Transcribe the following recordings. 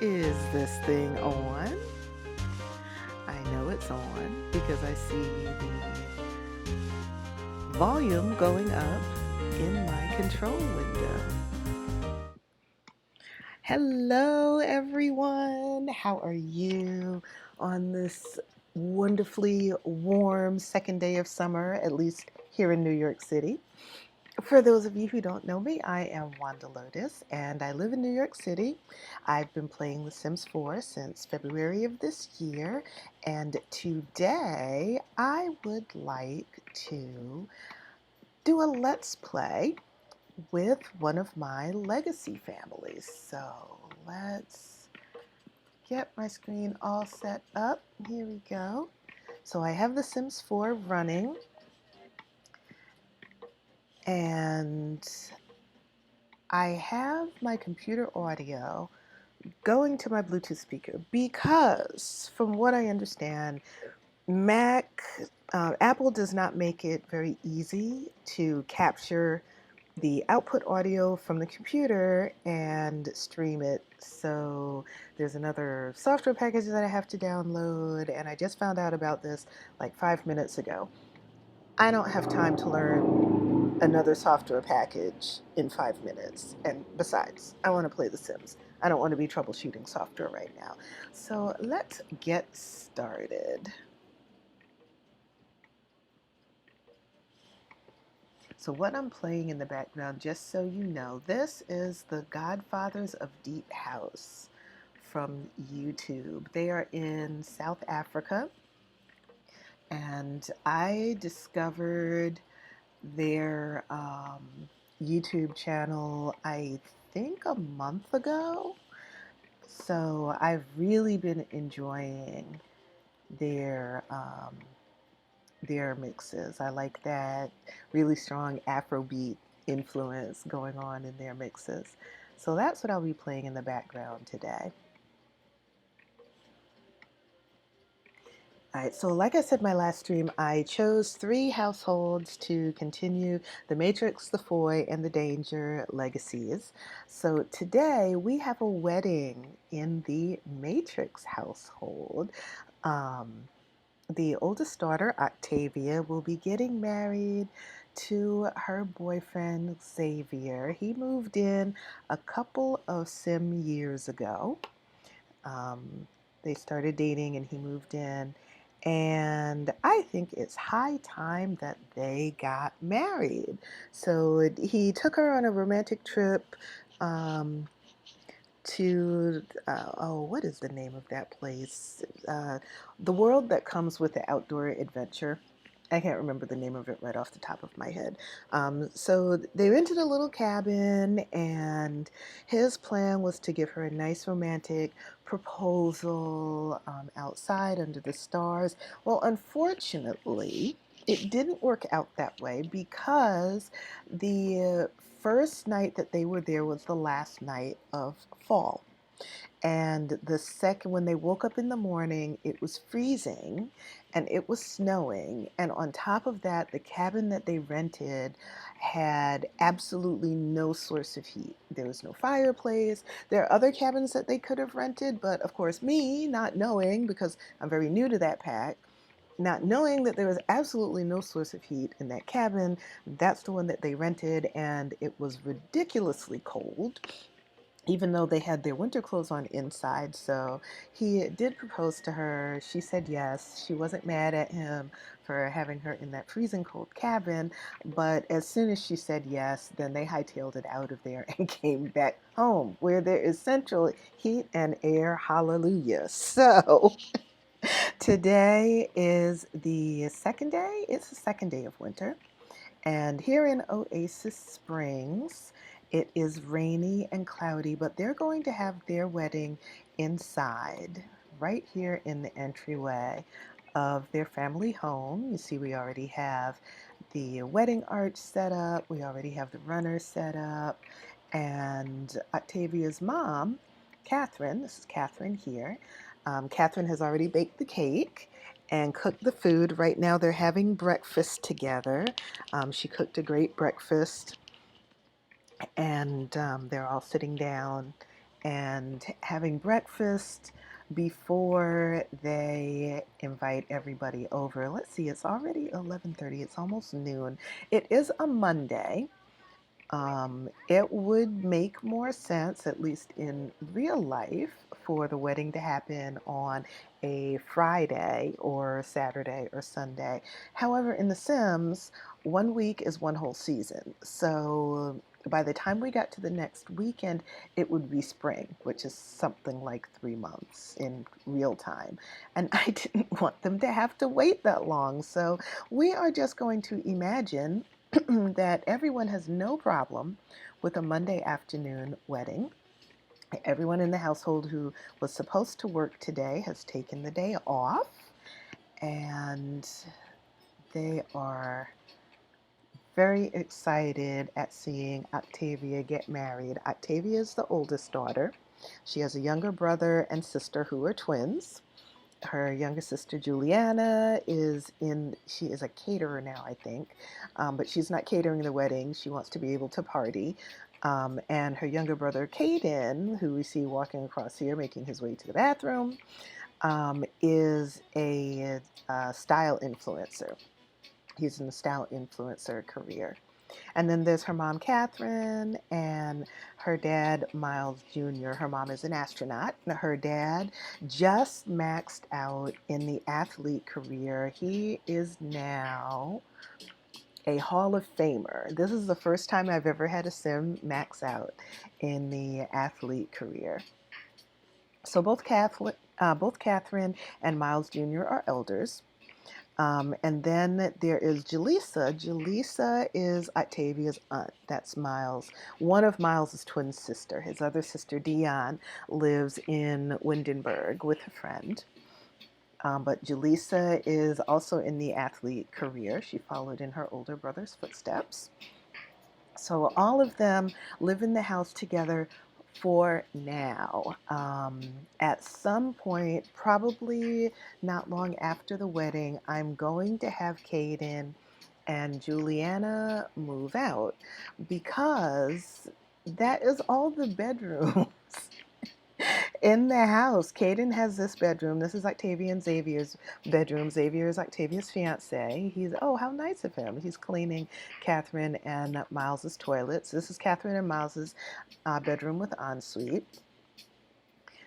Is this thing on? I know it's on because I see the volume going up in my control window. Hello, everyone. How are you on this wonderfully warm second day of summer, at least here in New York City? For those of you who don't know me, I am Wanda Lotus and I live in New York City. I've been playing The Sims 4 since February of this year, and today I would like to do a Let's Play with one of my legacy families. So let's get my screen all set up. Here we go. So I have The Sims 4 running, and I have my computer audio going to my Bluetooth speaker because, from what I understand, Apple does not make it very easy to capture the output audio from the computer and stream it. So there's another software package that I have to download, and I just found out about this like 5 minutes ago. I don't have time to learn another software package in 5 minutes. And besides, I want to play The Sims. I don't want to be troubleshooting software right now. So let's get started. So what I'm playing in the background, just so you know, this is the Godfathers of Deep House from YouTube. They are in South Africa, and I discovered their YouTube channel, I think a month ago. So I've really been enjoying their their mixes. I like that really strong Afrobeat influence going on in their mixes. So that's what I'll be playing in the background today. All right, so like I said, my last stream, I chose 3 households to continue the Matrix, the Foy, and the Danger legacies. So today we have a wedding in the Matrix household. The oldest daughter, Octavia, will be getting married to her boyfriend, Xzavier. He moved in a couple of sim years ago. They started dating and he moved in. And I think it's high time that they got married. So he took her on a romantic trip to, oh, what is the name of that place? The world that comes with the outdoor adventure. I can't remember the name of it right off the top of my head. So they rented a little cabin, and his plan was to give her a nice romantic proposal outside under the stars. Well, unfortunately, it didn't work out that way because the first night that they were there was the last night of fall. And the second, when they woke up in the morning, it was freezing and it was snowing. And on top of that, the cabin that they rented had absolutely no source of heat. There was no fireplace. There are other cabins that they could have rented, but of course, me not knowing, because I'm very new to that pack, not knowing that there was absolutely no source of heat in that cabin, that's the one that they rented, and it was ridiculously cold, even though they had their winter clothes on inside. So he did propose to her. She said yes. She wasn't mad at him for having her in that freezing cold cabin. But as soon as she said yes, then they hightailed it out of there and came back home where there is central heat and air. Hallelujah. So today is the second day. It's the second day of winter. And here in Oasis Springs, it is rainy and cloudy, but they're going to have their wedding inside, right here in the entryway of their family home. You see, we already have the wedding arch set up, we already have the runner set up, and Octavia's mom, Catherine, this is Catherine here. Catherine has already baked the cake and cooked the food. Right now they're having breakfast together. She cooked a great breakfast, and they're all sitting down and having breakfast before they invite everybody over. Let's see, it's already 11:30. It's almost noon. It is a Monday. It would make more sense, at least in real life, for the wedding to happen on a Friday or Saturday or Sunday. However, in The Sims, 1 week is one whole season. So by the time we got to the next weekend, it would be spring, which is something like 3 months in real time. And I didn't want them to have to wait that long. So we are just going to imagine that everyone has no problem with a Monday afternoon wedding. Everyone in the household who was supposed to work today has taken the day off, and they are very excited at seeing Octavia get married. Octavia is the oldest daughter. She has a younger brother and sister who are twins. Her younger sister Juliana she is a caterer now, I think, but she's not catering the wedding. She wants to be able to party. And her younger brother Caden, who we see walking across here, making his way to the bathroom, is a style influencer. He's in the style influencer career. And then there's her mom, Catherine, and her dad, Miles Jr. Her mom is an astronaut. Her dad just maxed out in the athlete career. He is now a Hall of Famer. This is the first time I've ever had a sim max out in the athlete career. So both Catherine and Miles Jr. are elders. And then there is Jaleesa. Jaleesa is Octavia's aunt. That's Miles, one of Miles's twin sister. His other sister, Dion, lives in Windenburg with a friend. But Jaleesa is also in the athlete career. She followed in her older brother's footsteps. So all of them live in the house together for now. At some point, probably not long after the wedding, I'm going to have Caden and Juliana move out because that is all the bedrooms in the house. Caden has this bedroom. This is Octavia and Xavier's bedroom. Xavier is Octavia's fiance. Oh, how nice of him. He's cleaning Catherine and Miles's toilets. This is Catherine and Miles's bedroom with ensuite.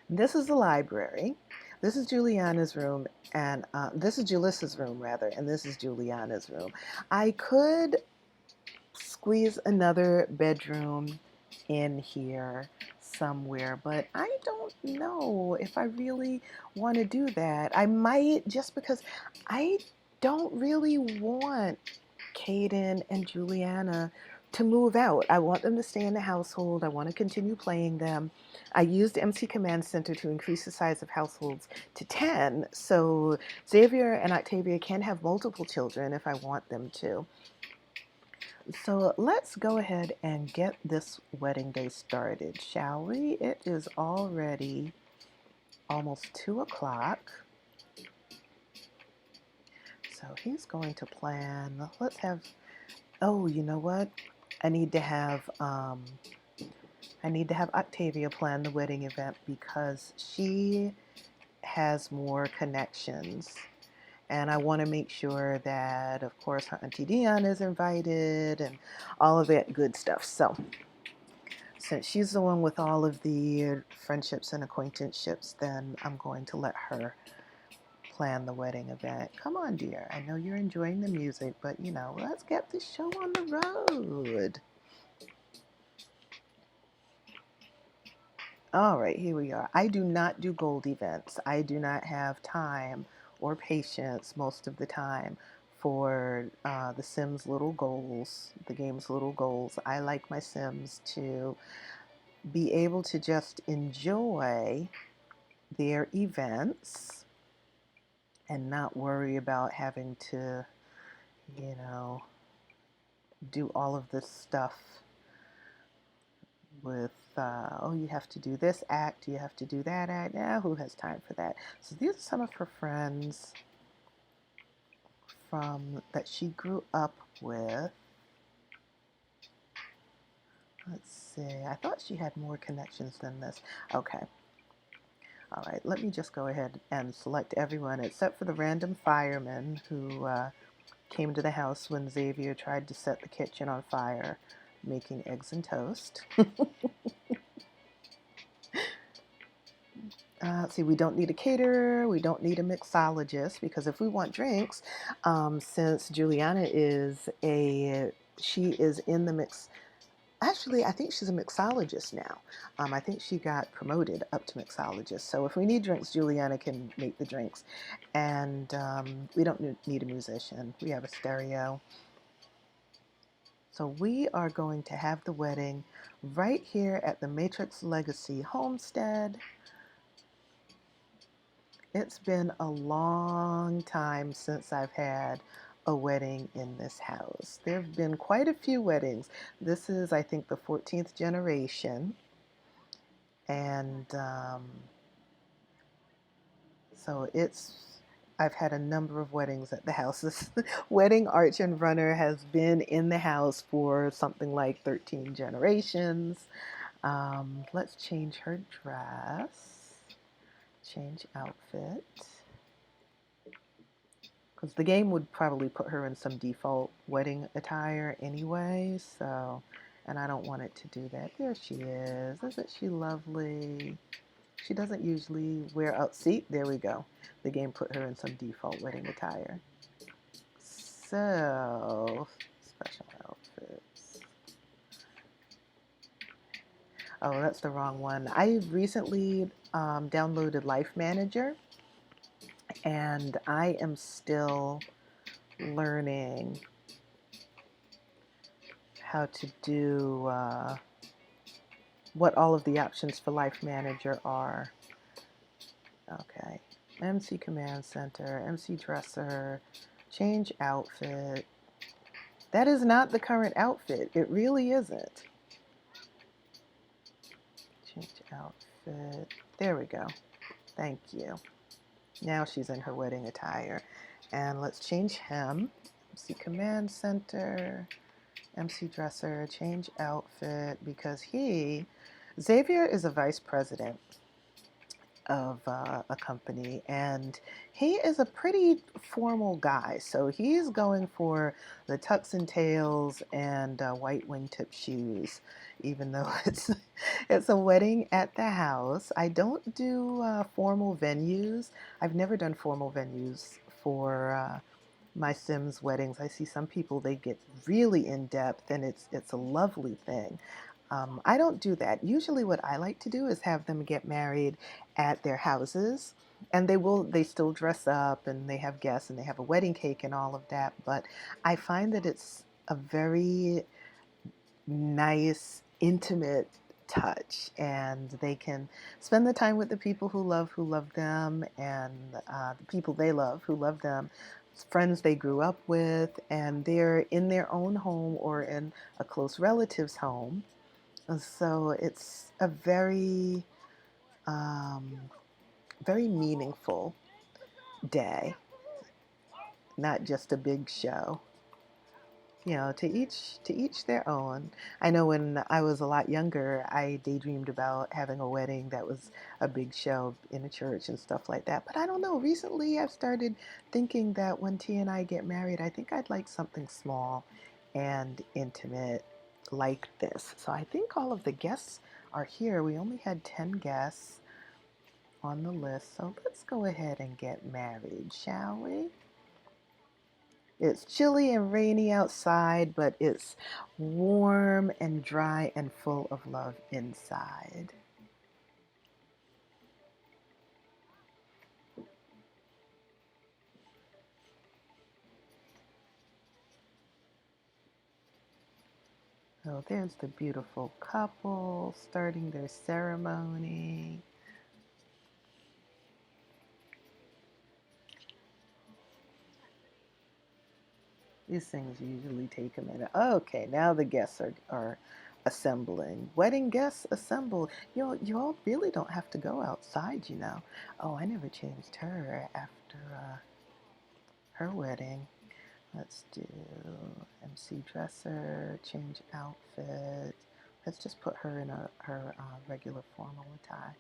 This is the library. This is Juliana's room, and this is Julissa's room, rather, and this is Juliana's room. I could squeeze another bedroom in here somewhere, but I don't know if I really want to do that. I might, just because I don't really want Caden and Juliana to move out. I want them to stay in the household. I want to continue playing them. I used MC Command Center to increase the size of households to 10, so Xavier and Octavia can have multiple children if I want them to. So let's go ahead and get this wedding day started, shall we? It is already almost 2 o'clock. So he's going to plan. Let's have, oh, you know what? I need to have Octavia plan the wedding event because she has more connections. And I want to make sure that, of course, her Auntie Dion is invited and all of that good stuff. So since she's the one with all of the friendships and acquaintanceships, then I'm going to let her plan the wedding event. Come on, dear. I know you're enjoying the music, but, let's get the show on the road. All right, here we are. I do not do gold events. I do not have time or patience most of the time for the Sims little goals, the game's little goals. I like my Sims to be able to just enjoy their events and not worry about having to, do all of this stuff with, you have to do this act, you have to do that act. Now, who has time for that? So these are some of her friends that she grew up with. Let's see. I thought she had more connections than this. Okay. All right. Let me just go ahead and select everyone except for the random fireman who came to the house when Xzavier tried to set the kitchen on fire, making eggs and toast. Let's see, we don't need a caterer, we don't need a mixologist, because if we want drinks, since Juliana she is in the mix. Actually, I think she's a mixologist now. I think she got promoted up to mixologist. So if we need drinks, Juliana can make the drinks. And we don't need a musician. We have a stereo. So we are going to have the wedding right here at the Matrix Legacy Homestead. It's been a long time since I've had a wedding in this house. There have been quite a few weddings. This is, I think, the 14th generation. And so I've had a number of weddings at the house. This wedding arch and runner has been in the house for something like 13 generations. Let's change her dress, change outfit. Because the game would probably put her in some default wedding attire anyway, so, and I don't want it to do that. There she is. Isn't she lovely? She doesn't usually wear out. See, there we go. The game put her in some default wedding attire. So, special outfits. Oh, that's the wrong one. I recently downloaded Life Manager, and I am still learning how to do what all of the options for Life Manager are. Okay, MC Command Center, MC Dresser, change outfit. That is not the current outfit. It really isn't. Change outfit. There we go. Thank you. Now she's in her wedding attire. And let's change him. MC Command Center, MC Dresser, change outfit, because Xzavier is a vice president of a company, and he is a pretty formal guy. So he's going for the tux and tails and white wingtip shoes, even though it's a wedding at the house. I don't do formal venues. I've never done formal venues for my Sims weddings. I see some people, they get really in depth, and it's a lovely thing. I don't do that. Usually what I like to do is have them get married at their houses, and they still dress up, and they have guests, and they have a wedding cake and all of that, but I find that it's a very nice, intimate touch, and they can spend the time with the people who love them, and the people they love who love them, friends they grew up with, and they're in their own home or in a close relative's home. And so it's a um, very meaningful day, not just a big show. To each their own. I know when I was a lot younger, I daydreamed about having a wedding that was a big show in a church and stuff like that. But I don't know. Recently, I've started thinking that when T and I get married, I think I'd like something small and intimate like this. So I think all of the guests are here. We only had 10 guests on the list. So let's go ahead and get married, shall we? It's chilly and rainy outside, but it's warm and dry and full of love inside. So there's the beautiful couple starting their ceremony. These things usually take a minute. Okay, now the guests are assembling. Wedding guests assemble. You all really don't have to go outside, you know. Oh, I never changed her after her wedding. Let's do MC Dresser, change outfit. Let's just put her in her regular formal attire.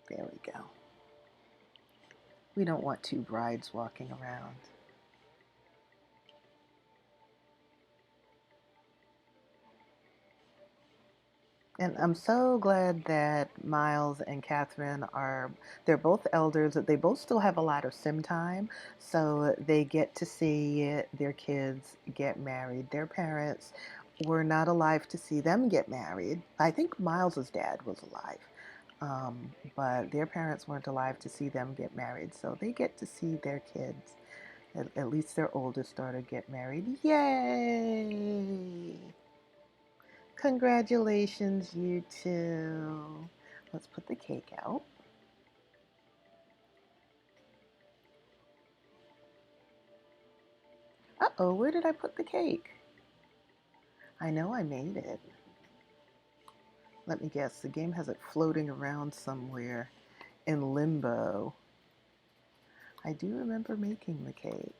There we go. We don't want two brides walking around. And I'm so glad that Miles and Catherine they're both elders. They both still have a lot of sim time. So they get to see their kids get married. Their parents were not alive to see them get married. I think Miles's dad was alive. But their parents weren't alive to see them get married. So they get to see their kids, at least their oldest daughter, get married. Yay! Congratulations, you two. Let's put the cake out. Uh-oh, where did I put the cake? I know I made it. Let me guess, the game has it floating around somewhere in limbo. I do remember making the cake.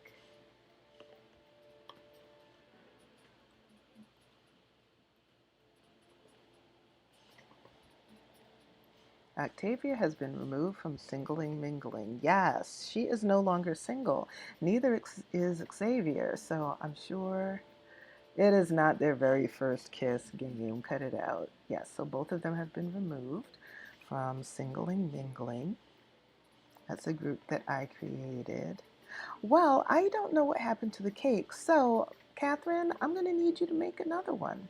Octavia has been removed from singling mingling. Yes, she is no longer single. Neither is Xzavier, so I'm sure it is not their very first kiss game. Cut it out. Yes, so both of them have been removed from singling mingling. That's a group that I created. Well, I don't know what happened to the cake. So, Catherine, I'm going to need you to make another one.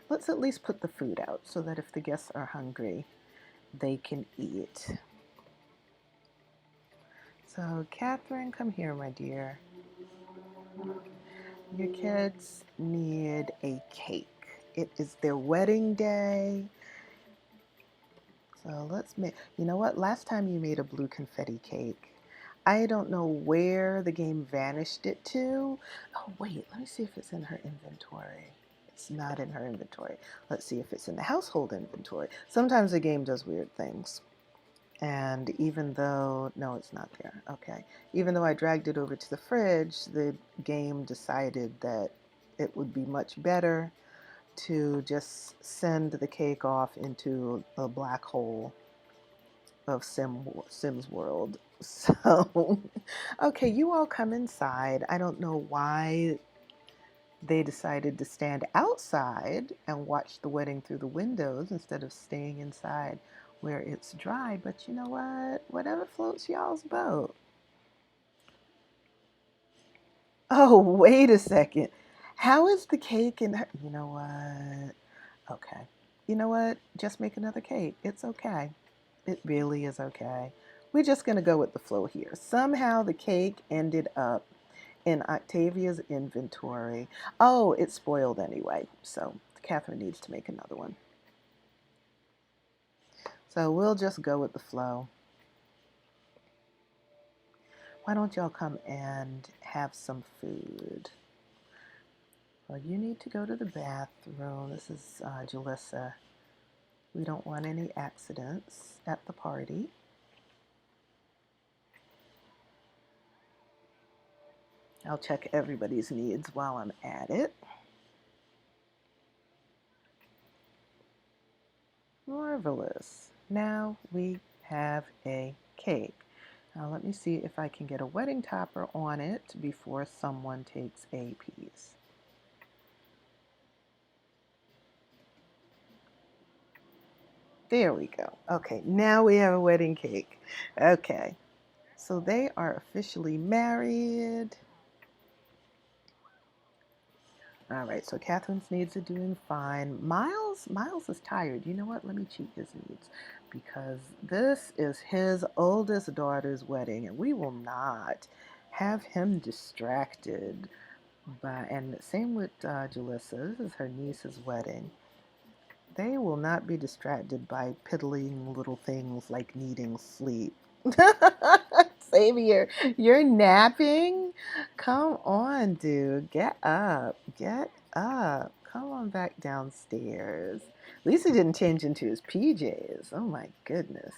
Let's at least put the food out so that if the guests are hungry, they can eat. So, Catherine, come here, my dear. Your kids need a cake. It is their wedding day. So let's make, you know what? Last time you made a blue confetti cake. I don't know where the game vanished it to. Oh, wait, let me see if it's in her inventory. It's not in her inventory. Let's see if it's in the household inventory. Sometimes the game does weird things. And even though, no, it's not there. Okay. Even though I dragged it over to the fridge, the game decided that it would be much better to just send the cake off into a black hole of Sims World. So, okay, you all come inside. I don't know why they decided to stand outside and watch the wedding through the windows instead of staying inside where it's dry, but you know what? Whatever floats y'all's boat. Oh, wait a second. How is the cake in her? You know what? Okay. You know what? Just make another cake. It's okay. It really is okay. We're just going to go with the flow here. Somehow the cake ended up in Octavia's inventory. Oh, it's spoiled anyway. So Catherine needs to make another one. So we'll just go with the flow. Why don't y'all come and have some food? Well, you need to go to the bathroom. This is Jalissa. We don't want any accidents at the party. I'll check everybody's needs while I'm at it. Marvelous. Now we have a cake. Now let me see if I can get a wedding topper on it before someone takes a piece. There we go. Okay, now we have a wedding cake. Okay, so they are officially married. All right, so Catherine's needs are doing fine. Miles is tired. You know what? Let me cheat his needs because this is his oldest daughter's wedding, and we will not have him distracted by. And same with Jalissa. This is her niece's wedding. They will not be distracted by piddling little things like needing sleep. Xzavier, you're napping? Come on, dude. Get up. Get up. Come on back downstairs. At least he didn't change into his PJs. Oh my goodness.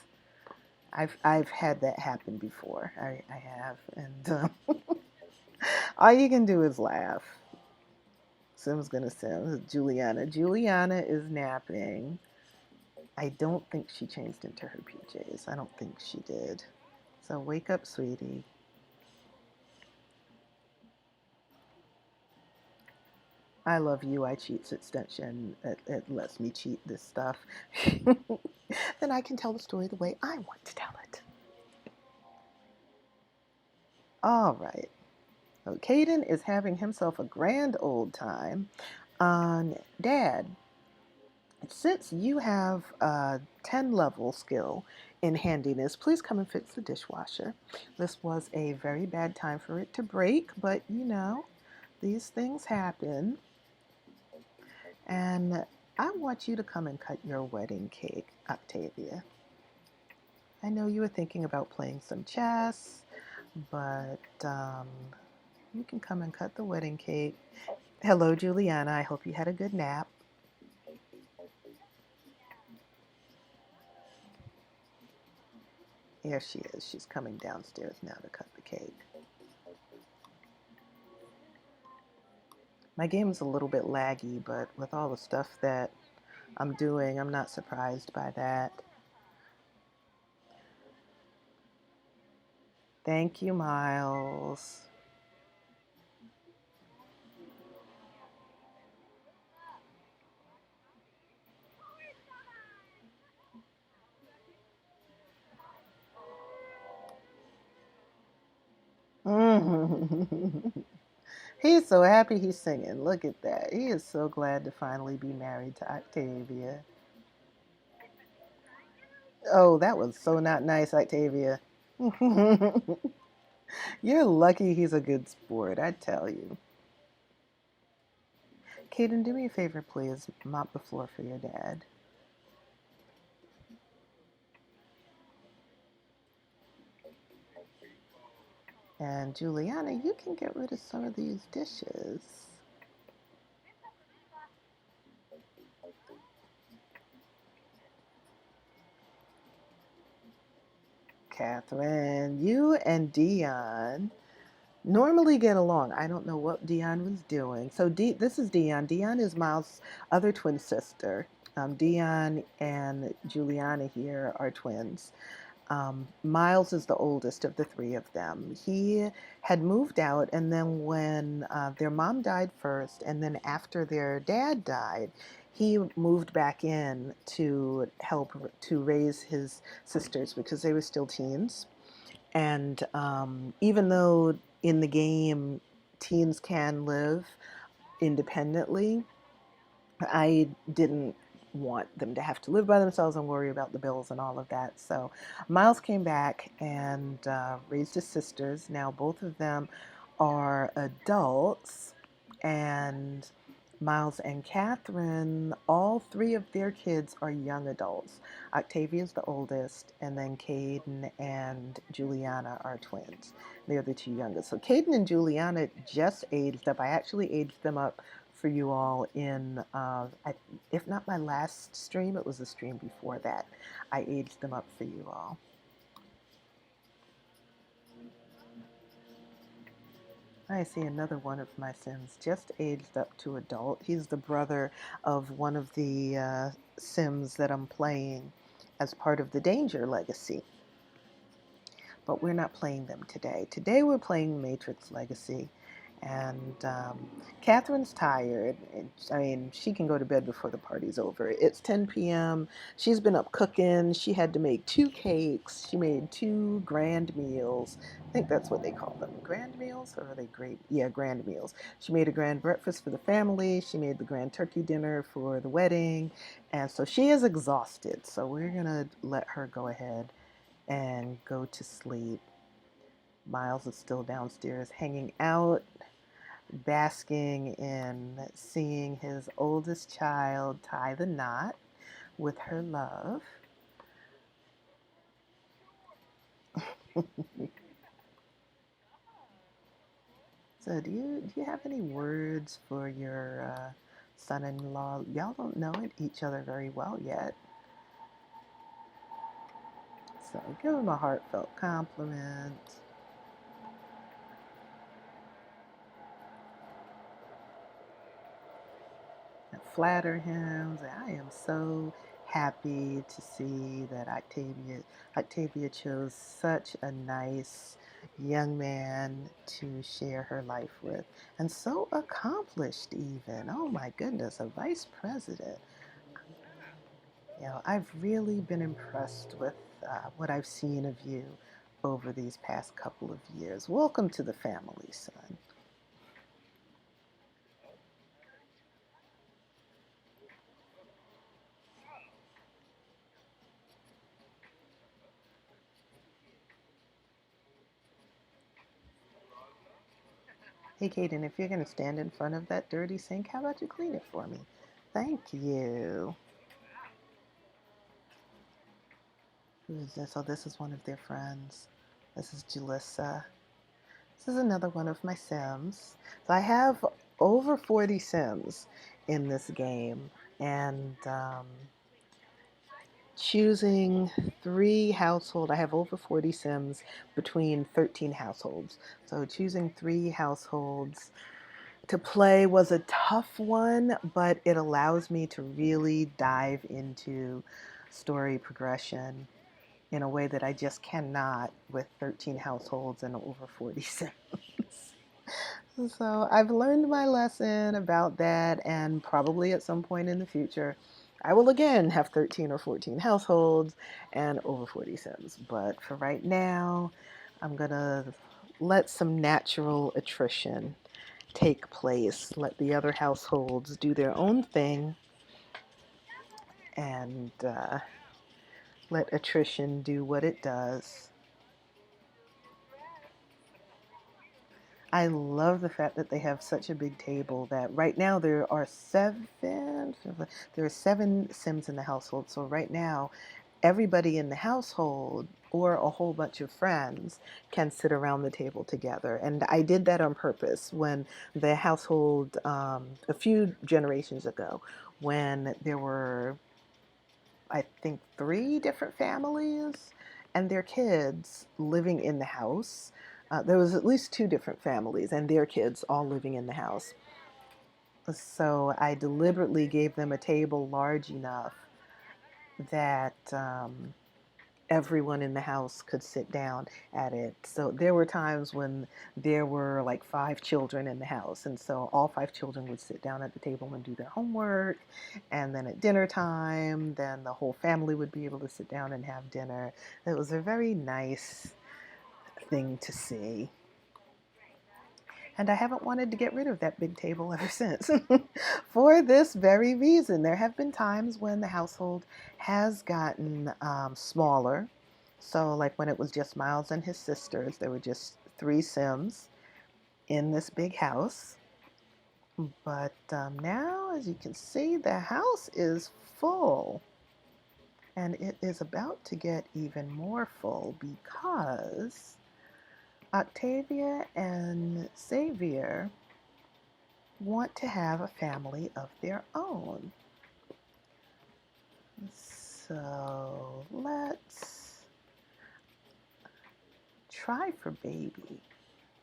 I've had that happen before. I have. And all you can do is laugh. Sim's gonna sim. Juliana. Juliana is napping. I don't think she changed into her PJs. I don't think she did. So wake up, sweetie. I love UI Cheats extension. It lets me cheat this stuff. Then I can tell the story the way I want to tell it. All right. So Caden is having himself a grand old time. Dad, since you have a 10 level skill in handiness, please come and fix the dishwasher. This was a very bad time for it to break, but you know, these things happen. And I want you to come and cut your wedding cake, Octavia. I know you were thinking about playing some chess, but you can come and cut the wedding cake. Hello, Juliana. I hope you had a good nap. Here she is. She's coming downstairs now to cut the cake. My game's a little bit laggy, but with all the stuff that I'm doing, I'm not surprised by that. Thank you, Miles. He's so happy he's singing. Look at that. He is so glad to finally be married to Octavia. Oh, that was so not nice, Octavia. You're lucky he's a good sport, I tell you. Kaden, do me a favor, please. Mop the floor for your dad. And Juliana, you can get rid of some of these dishes. Catherine, you and Dion normally get along. I don't know what Dion was doing. So this is Dion. Dion is Miles' other twin sister. Dion and Juliana here are twins. Miles is the oldest of the three of them. He had moved out, and then when their mom died first, and then after their dad died, he moved back in to help to raise his sisters because they were still teens. And even though in the game teens can live independently, I didn't want them to have to live by themselves and worry about the bills and all of that. So Miles came back and raised his sisters. Now both of them are adults, and Miles and Catherine, all three of their kids are young adults. Octavia's the oldest, and then Caden and Juliana are twins. They're the two youngest. So Caden and Juliana just aged up. I actually aged them up for you all in, if not my last stream, it was a stream before that. I aged them up for you all. I see another one of my Sims just aged up to adult. He's the brother of one of the Sims that I'm playing as part of the Danger Legacy. But we're not playing them today. Today we're playing Matrix Legacy. And Catherine's tired. I mean, she can go to bed before the party's over. It's 10 p.m. She's been up cooking. She had to make 2 cakes. She made 2 grand meals. I think that's what they call them. Grand meals? Or are they great? Yeah, grand meals. She made a grand breakfast for the family. She made the grand turkey dinner for the wedding. And so she is exhausted. So we're going to let her go ahead and go to sleep. Miles is still downstairs hanging out, basking in seeing his oldest child tie the knot with her love. So, do you have any words for your son-in-law? Y'all don't know each other very well yet. So, give him a heartfelt compliment. flatter him. I am so happy to see that Octavia chose such a nice young man to share her life with, and so accomplished even. Oh my goodness, a vice president. I've really been impressed with what I've seen of you over these past couple of years. Welcome to the family, son. Hey, Kaden, if you're going to stand in front of that dirty sink, how about you clean it for me? Thank you. Who is this? Oh, this is one of their friends. This is Jalissa. This is another one of my Sims. So I have over 40 Sims in this game, and choosing I have over 40 Sims between 13 households. So choosing 3 households to play was a tough one, but it allows me to really dive into story progression in a way that I just cannot with 13 households and over 40 Sims. So I've learned my lesson about that, and probably at some point in the future, I will again have 13 or 14 households and over 40 Sims. But for right now, I'm going to let some natural attrition take place, let the other households do their own thing, and let attrition do what it does. I love the fact that they have such a big table that right now there are 7 Sims in the household. So right now, everybody in the household or a whole bunch of friends can sit around the table together. And I did that on purpose when the household, a few generations ago, when there were, I think, 3 different families and their kids living in the house. There was at least 2 different families and their kids all living in the house. So I deliberately gave them a table large enough that everyone in the house could sit down at it. So there were times when there were like 5 children in the house, and so all 5 children would sit down at the table and do their homework, and then at dinner time, then the whole family would be able to sit down and have dinner. It was a very nice thing to see. And I haven't wanted to get rid of that big table ever since. For this very reason, there have been times when the household has gotten smaller. So, like when it was just Miles and his sisters, there were just 3 Sims in this big house. But now, as you can see, the house is full. And it is about to get even more full because Octavia and Xzavier want to have a family of their own. So let's try for baby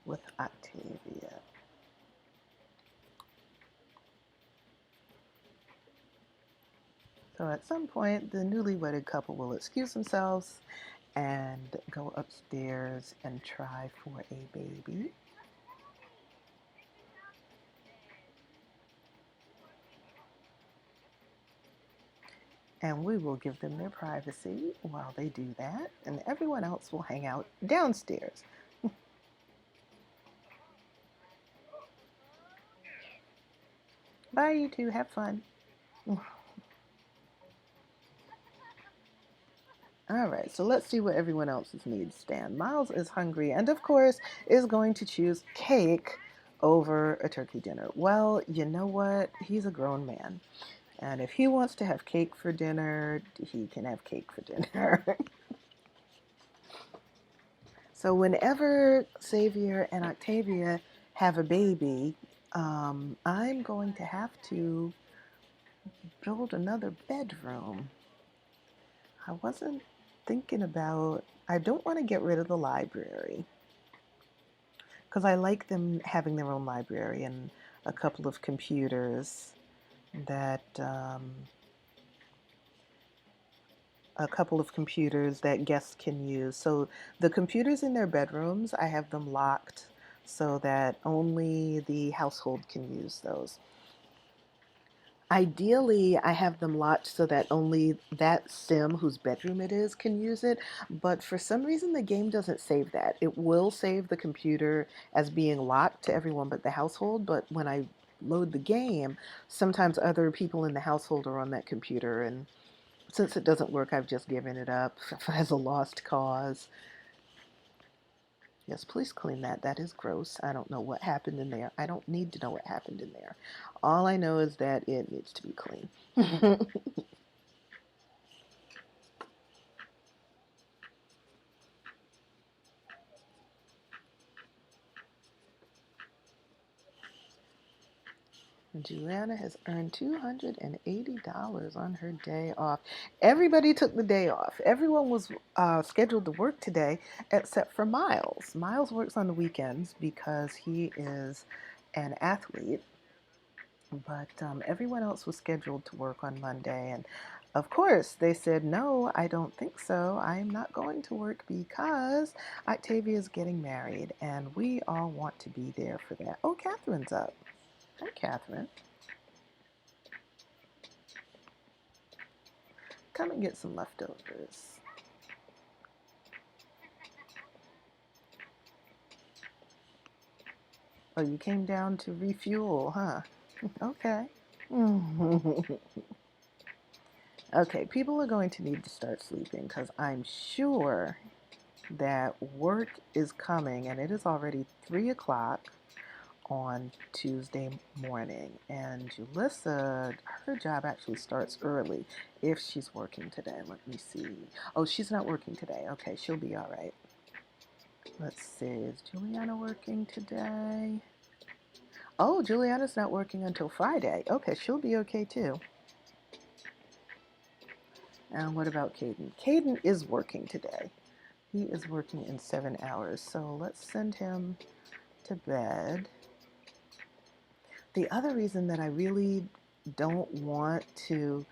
with Octavia. So at some point, the newly wedded couple will excuse themselves and go upstairs and try for a baby. And we will give them their privacy while they do that, and everyone else will hang out downstairs. Bye, you two. Have fun. All right, so let's see what everyone else's needs stand. Miles is hungry and, of course, is going to choose cake over a turkey dinner. Well, you know what? He's a grown man. And if he wants to have cake for dinner, he can have cake for dinner. So whenever Xzavier and Octavia have a baby, I'm going to have to build another bedroom. I wasn't thinking about, I don't want to get rid of the library because I like them having their own library and a couple of computers that a couple of computers that guests can use. So the computers in their bedrooms, I have them locked so that only the household can use those. Ideally, I have them locked so that only that sim whose bedroom it is can use it, but for some reason the game doesn't save that. It will save the computer as being locked to everyone but the household, but when I load the game, sometimes other people in the household are on that computer, and since it doesn't work, I've just given it up as a lost cause. Yes, please clean that. That is gross. I don't know what happened in there. I don't need to know what happened in there. All I know is that it needs to be clean. Juliana has earned $280 on her day off. Everybody took the day off. Everyone was scheduled to work today except for Miles. Miles works on the weekends because he is an athlete, but everyone else was scheduled to work on Monday. And of course, they said, no, I don't think so. I am not going to work because Octavia is getting married, and we all want to be there for that. Oh, Catherine's up. Hi, Catherine. Come and get some leftovers. Oh, you came down to refuel, huh? Okay. Okay, people are going to need to start sleeping because I'm sure that work is coming, and it is already 3 o'clock on Tuesday morning. And Julissa, her job actually starts early if she's working today. Let me see. Oh, she's not working today. Okay, she'll be all right. Let's see. Is Juliana working today? Oh, Juliana's not working until Friday. Okay, she'll be okay too. And what about Caden? Caden is working today. He is working in 7 hours. So let's send him to bed. The other reason that I really don't want to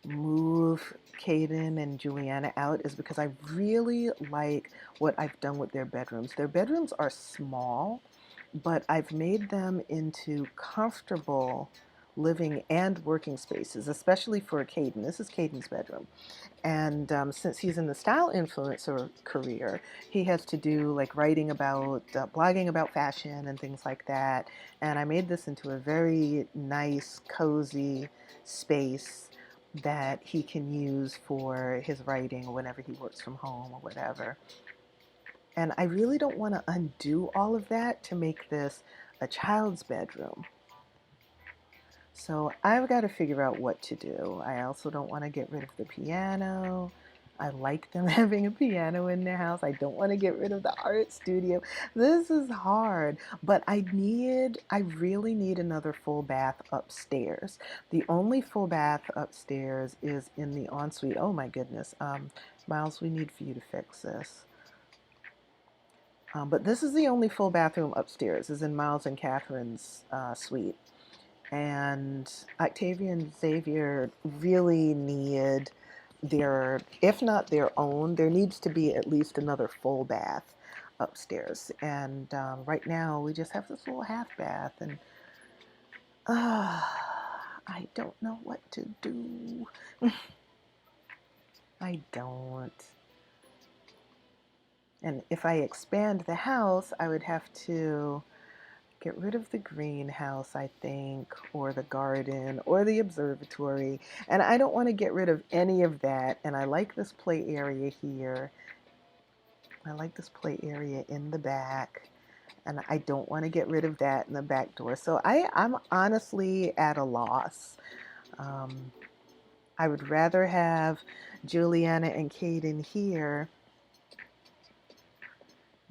move Caden and Juliana out is because I really like what I've done with their bedrooms. Their bedrooms are small, but I've made them into comfortable living and working spaces, especially for Caden. This is Caden's bedroom. And since he's in the style influencer career, he has to do like writing about, blogging about fashion and things like that. And I made this into a very nice, cozy space that he can use for his writing whenever he works from home or whatever. And I really don't want to undo all of that to make this a child's bedroom. So I've got to figure out what to do. I also don't want to get rid of the piano. I like them having a piano in their house. I don't want to get rid of the art studio. This is hard, but I really need another full bath upstairs. The only full bath upstairs is in the ensuite. Oh my goodness. Miles, we need for you to fix this. But this is the only full bathroom upstairs, is in Miles and Catherine's suite. And Octavia and Xzavier really need their, if not their own, there needs to be at least another full bath upstairs. And right now we just have this little half bath, and I don't know what to do. I don't. And if I expand the house, I would have to get rid of the greenhouse, I think, or the garden, or the observatory. And I don't want to get rid of any of that. And I like this play area here. I like this play area in the back. And I don't want to get rid of that in the back door. So I'm honestly at a loss. I would rather have Juliana and Caden here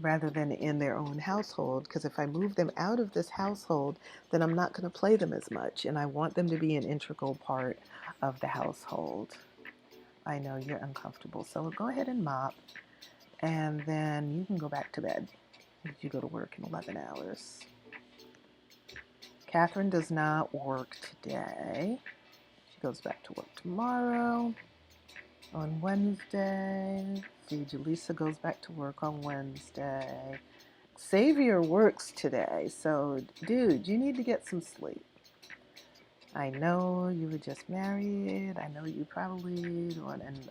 rather than in their own household, because if I move them out of this household, then I'm not going to play them as much, and I want them to be an integral part of the household. I know you're uncomfortable, so go ahead and mop, and then you can go back to bed. You go to work in 11 hours. Catherine does not work today. She goes back to work tomorrow. On Wednesday, see, Jaleesa goes back to work on Wednesday. Xzavier works today, so dude, you need to get some sleep. I know you were just married. I know you probably want, and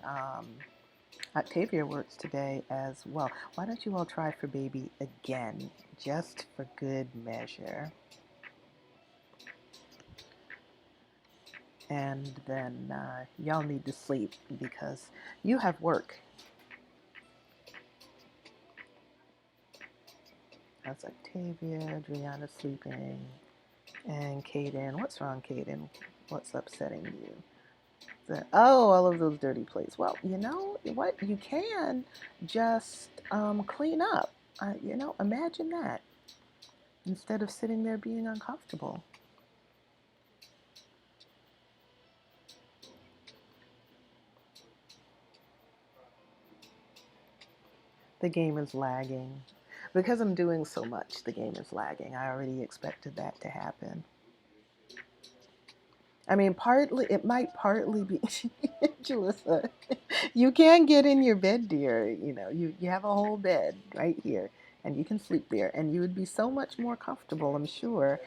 Octavia works today as well. Why don't you all try for baby again, just for good measure? And then y'all need to sleep because you have work. That's Octavia, Adriana sleeping, and Kaden. What's wrong, Kaden? What's upsetting you? Oh, all of those dirty plates. Well, you know what? You can just clean up. Imagine that instead of sitting there being uncomfortable. The game is lagging. Because I'm doing so much, the game is lagging. I already expected that to happen. I mean, it might partly be, Jalissa, you can get in your bed, dear. You have a whole bed right here, and you can sleep there, and you would be so much more comfortable, I'm sure.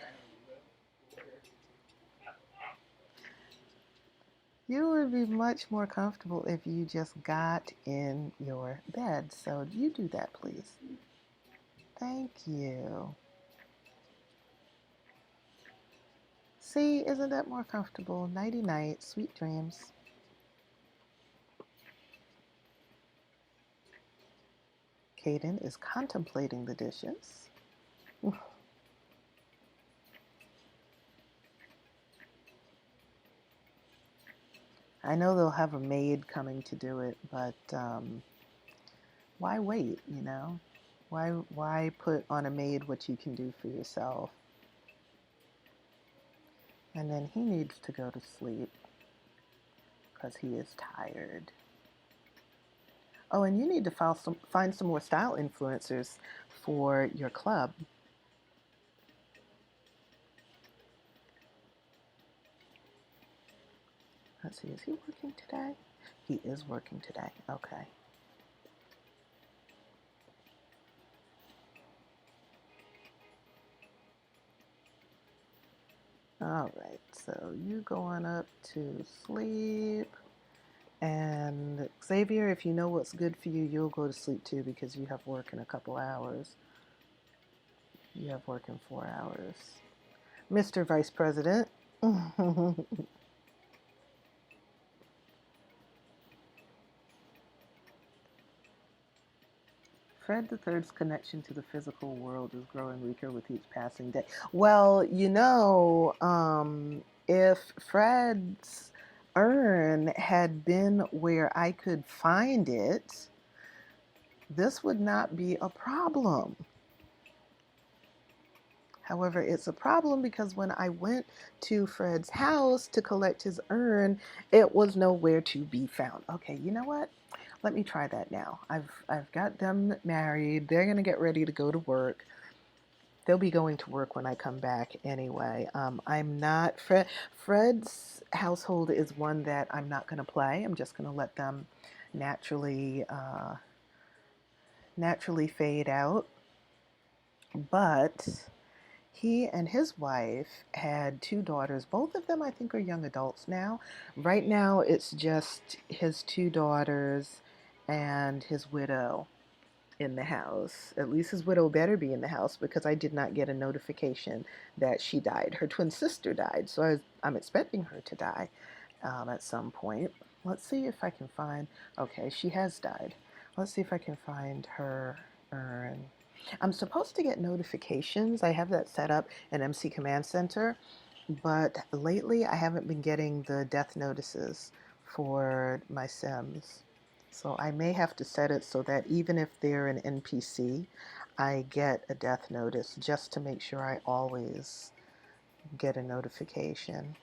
You would be much more comfortable if you just got in your bed. So you do that, please. Thank you. See, isn't that more comfortable? Nighty night, sweet dreams. Kaden is contemplating the dishes. I know they'll have a maid coming to do it, but why wait, Why put on a maid what you can do for yourself? And then he needs to go to sleep because he is tired. Oh, and you need to find some more style influencers for your club. Let's see, is he working today? He is working today. Okay. All right, so you go on up to sleep. And Xzavier, if you know what's good for you, you'll go to sleep too because you have work in a couple hours. You have work in 4 hours. Mr. Vice President. Fred the Third's connection to the physical world is growing weaker with each passing day. Well, if Fred's urn had been where I could find it, this would not be a problem. However, it's a problem because when I went to Fred's house to collect his urn, it was nowhere to be found. Okay, you know what? Let me try that now. I've got them married. They're gonna get ready to go to work. They'll be going to work when I come back anyway. I'm not Fred's household is one that I'm not gonna play. I'm just gonna let them naturally fade out. But he and his wife had 2 daughters. Both of them, I think, are young adults now. Right now, it's just his 2 daughters and his widow in the house. At least his widow better be in the house because I did not get a notification that she died. Her twin sister died, so I'm expecting her to die at some point. Let's see if I can find. Okay, she has died. Let's see if I can find her urn. I'm supposed to get notifications. I have that set up in MC Command Center, but lately I haven't been getting the death notices for my Sims. So I may have to set it so that even if they're an NPC, I get a death notice just to make sure I always get a notification.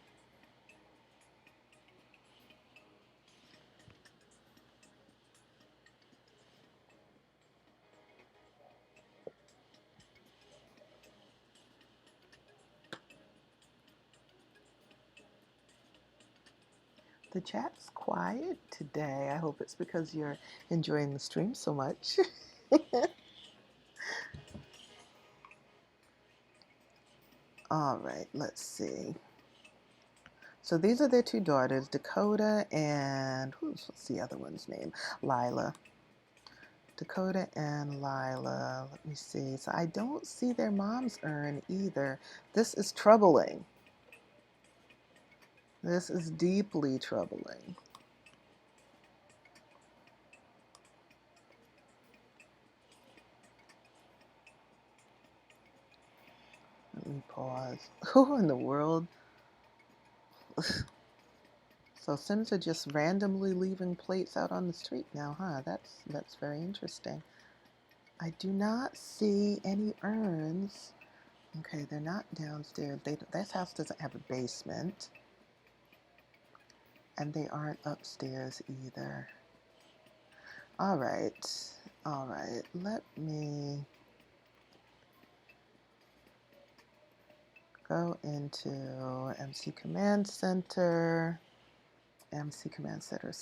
The chat's quiet today. I hope it's because you're enjoying the stream so much. All right, let's see. So these are their two daughters, Dakota and what's the other one's name? Lila. Dakota and Lila. Let me see. So I don't see their mom's urn either. This is troubling. This is deeply troubling. Let me pause. Who in the world? So Sims are just randomly leaving plates out on the street now, huh? That's very interesting. I do not see any urns. Okay, they're not downstairs. This house doesn't have a basement. And they aren't upstairs either. All right. All right. Let me go into MC Command Center. MC Command Center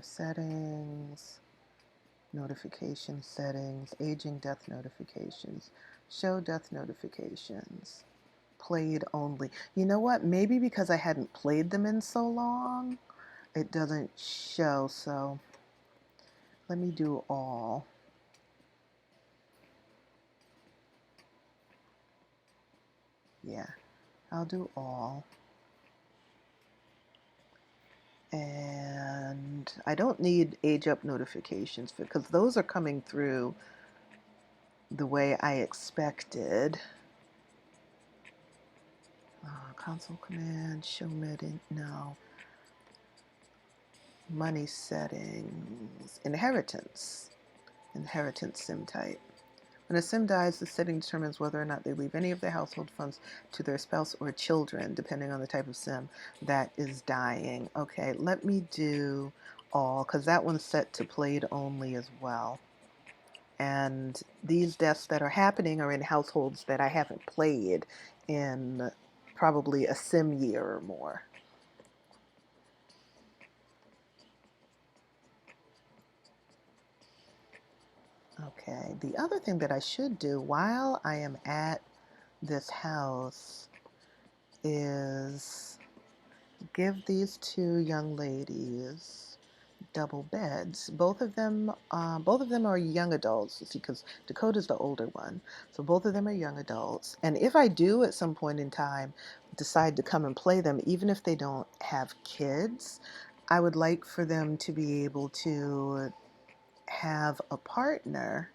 settings. Notification settings. Aging death notifications. Show death notifications. Played only. You know what? Maybe because I hadn't played them in so long, it doesn't show. So let me do all. Yeah, I'll do all. And I don't need age up notifications because those are coming through the way I expected. Console command, show meeting, no. Money settings, inheritance sim type. When a sim dies, the setting determines whether or not they leave any of their household funds to their spouse or children, depending on the type of sim that is dying. Okay, let me do all, because that one's set to played only as well. And these deaths that are happening are in households that I haven't played in probably a sim year or more. Okay, the other thing that I should do while I am at this house is give these two young ladies double beds. Both of them are young adults, because Dakota's the older one. So both of them are young adults. And if I do at some point in time decide to come and play them, even if they don't have kids, I would like for them to be able to have a partner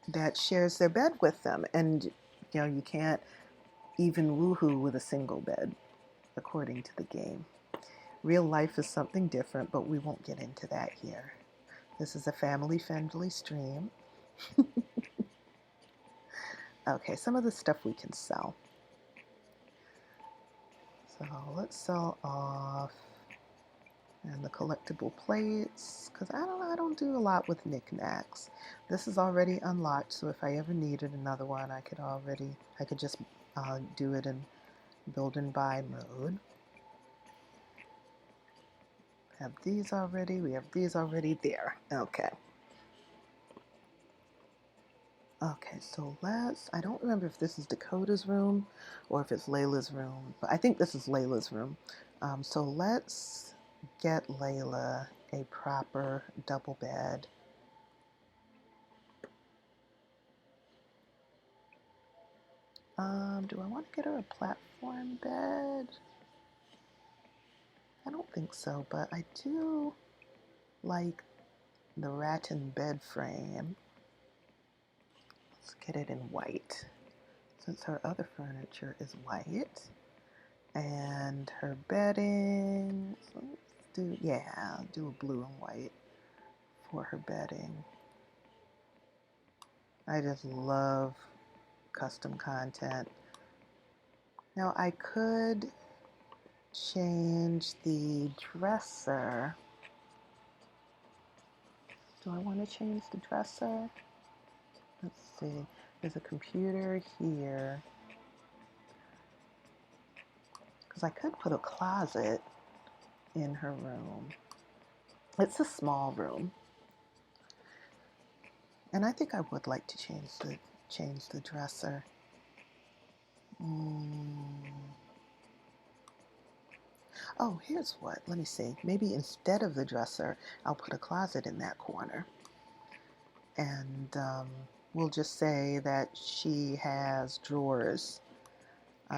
that shares their bed with them. And you can't even woohoo with a single bed, according to the game. Real life is something different, but we won't get into that here. This is a family-friendly stream. Okay, some of the stuff we can sell. So let's sell off and the collectible plates, because I don't do a lot with knickknacks. This is already unlocked, so if I ever needed another one, I could just do it in build and buy mode. Have these already. We have these already there. Okay. Okay, so I don't remember if this is Dakota's room or if it's Layla's room, but I think this is Layla's room. So let's get Layla a proper double bed. Do I want to get her a platform bed? I don't think so, but I do like the rattan bed frame. Let's get it in white, since her other furniture is white. And her bedding, so let's do a blue and white for her bedding. I just love custom content. Now I could change the dresser. Do I want to change the dresser? Let's see. There's a computer here. Because I could put a closet in her room. It's a small room, and I think I would like to change the dresser. Oh, here's what. Let me see. Maybe instead of the dresser, I'll put a closet in that corner, and we'll just say that she has drawers.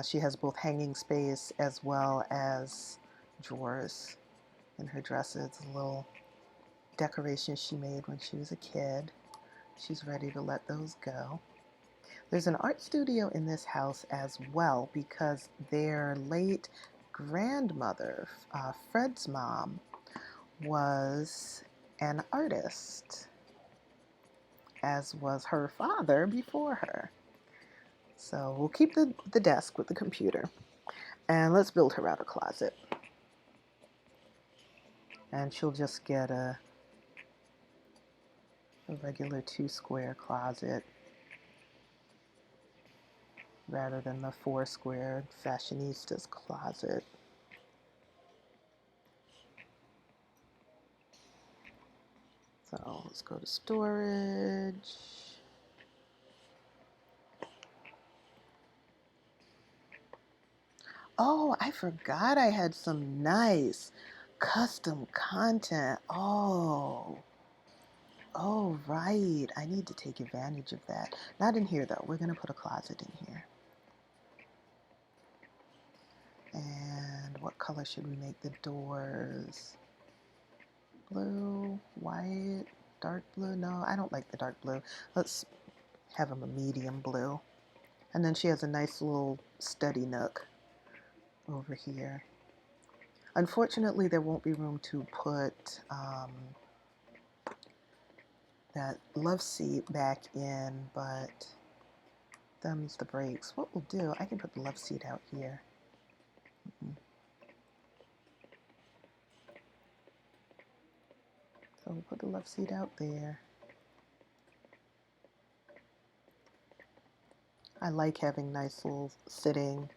She has both hanging space as well as drawers in her dresser. It's a little decoration she made when she was a kid. She's ready to let those go. There's an art studio in this house as well because their late grandmother, Fred's mom, was an artist, as was her father before her. So we'll keep the desk with the computer, and let's build her out a closet. And she'll just get a regular 2-square closet rather than the 4-square fashionista's closet. So let's go to storage. Oh, I forgot I had some nice custom content. Oh, right. I need to take advantage of that. Not in here, though. We're going to put a closet in here. And what color should we make the doors? Blue, white, dark blue? No, I don't like the dark blue. Let's have them a medium blue. And then she has a nice little study nook over here. Unfortunately, there won't be room to put that love seat back in, but them's the breaks. What we'll do, I can put the love seat out here. So we'll put the love seat out there. I like having nice little sitting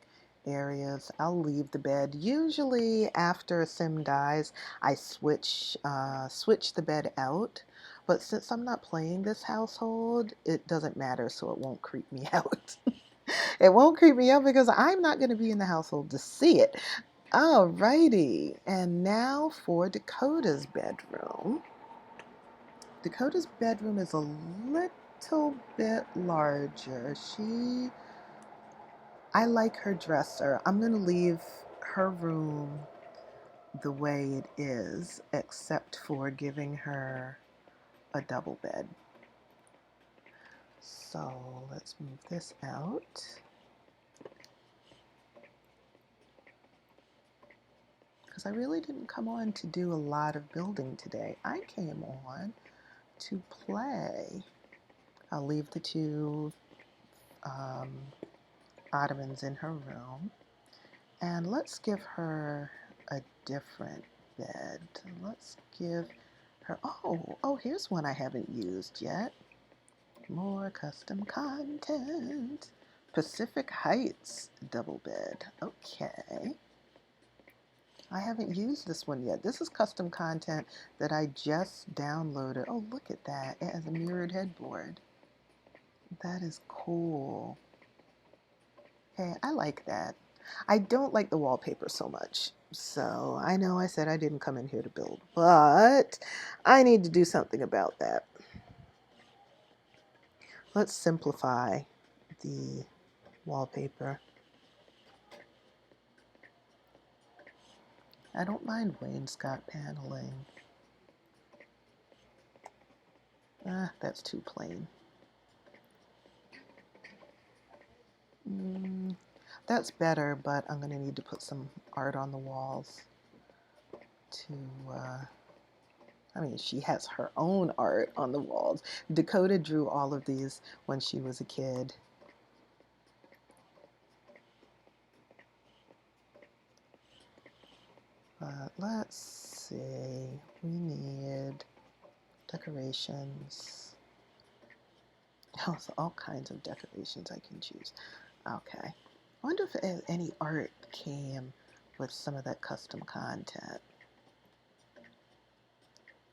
areas. I'll leave the bed. Usually after Sim dies, I switch the bed out. But since I'm not playing this household, it doesn't matter, so it won't creep me out. It won't creep me out because I'm not going to be in the household to see it. Alrighty, and now for Dakota's bedroom. Dakota's bedroom is a little bit larger. I like her dresser. I'm going to leave her room the way it is, except for giving her a double bed. So let's move this out. Because I really didn't come on to do a lot of building today. I came on to play. I'll leave the 2 ottomans in her room. And let's give her a different bed. Let's give her, oh, here's one I haven't used yet. More custom content. Pacific Heights double bed. Okay. I haven't used this one yet. This is custom content that I just downloaded. Oh, look at that. It has a mirrored headboard. That is cool. Okay, I like that. I don't like the wallpaper so much. So I know I said I didn't come in here to build, but I need to do something about that. Let's simplify the wallpaper. I don't mind wainscot paneling. That's too plain. That's better, but I'm going to need to put some art on the walls to, I mean, she has her own art on the walls. Dakota drew all of these when she was a kid. But let's see, we need decorations. Oh, so all kinds of decorations I can choose. Okay. I wonder if any art came with some of that custom content.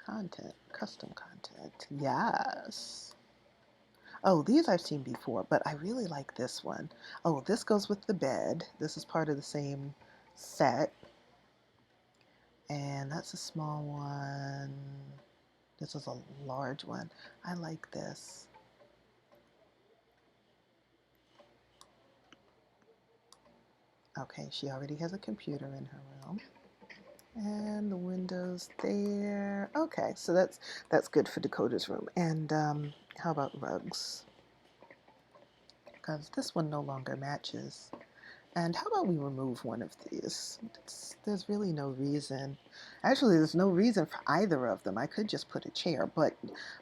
Content, custom content, yes. Oh, these I've seen before, but I really like this one. Oh, this goes with the bed. This is part of the same set. And that's a small one. This is a large one. I like this. Okay, she already has a computer in her room. And the windows there. Okay, so that's good for Dakota's room. And how about rugs? Because this one no longer matches. And how about we remove one of these? There's really no reason. Actually, there's no reason for either of them. I could just put a chair, but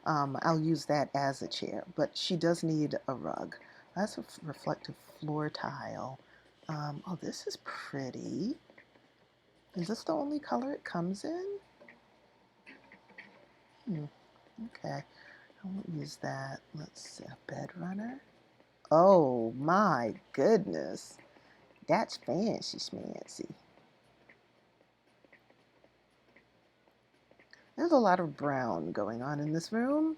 I'll use that as a chair. But she does need a rug. That's a reflective floor tile. Oh, this is pretty. Is this the only color it comes in? Okay, I won't use that. Let's see, a bed runner. Oh my goodness. That's fancy schmancy. There's a lot of brown going on in this room.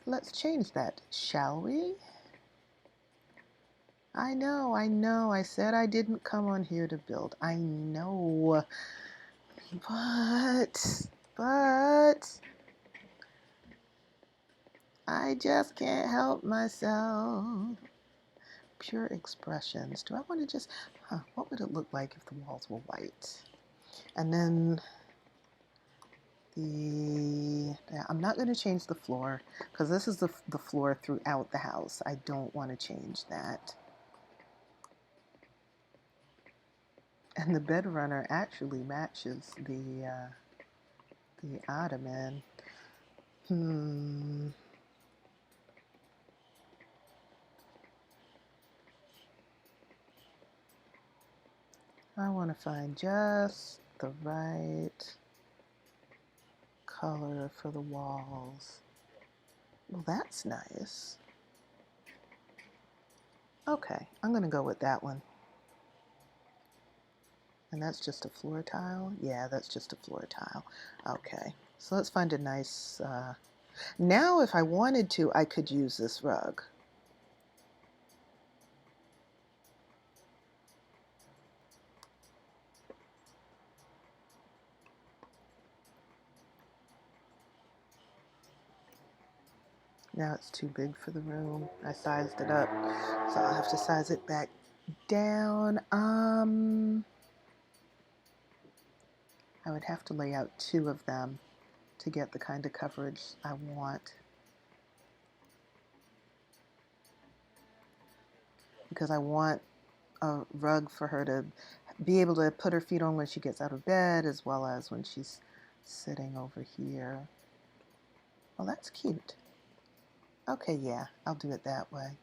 Let's change that, shall we? I know, I said I didn't come on here to build. I know. But I just can't help myself. Pure expressions. Do I want to just, what would it look like if the walls were white? And then I'm not going to change the floor because this is the floor throughout the house. I don't want to change that. And the bed runner actually matches the ottoman. I want to find just the right color for the walls. Well, that's nice. Okay, I'm going to go with that one. And that's just a floor tile? Yeah, that's just a floor tile. Okay, so let's find a nice... Now, if I wanted to, I could use this rug. Now it's too big for the room. I sized it up, so I'll have to size it back down. I would have to lay out two of them to get the kind of coverage I want. Because I want a rug for her to be able to put her feet on when she gets out of bed, as well as when she's sitting over here. Well, that's cute. Okay, yeah, I'll do it that way.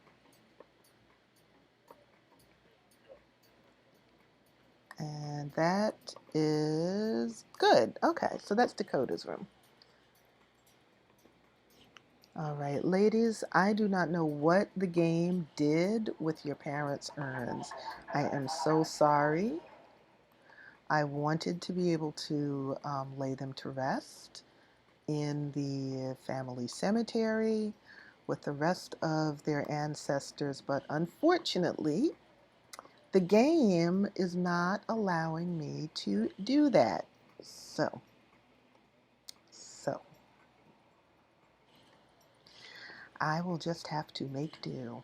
And that is good. Okay, so that's Dakota's room. All right, ladies, I do not know what the game did with your parents' urns. I am so sorry. I wanted to be able to lay them to rest in the family cemetery with the rest of their ancestors, but unfortunately, the game is not allowing me to do that. So I will just have to make do.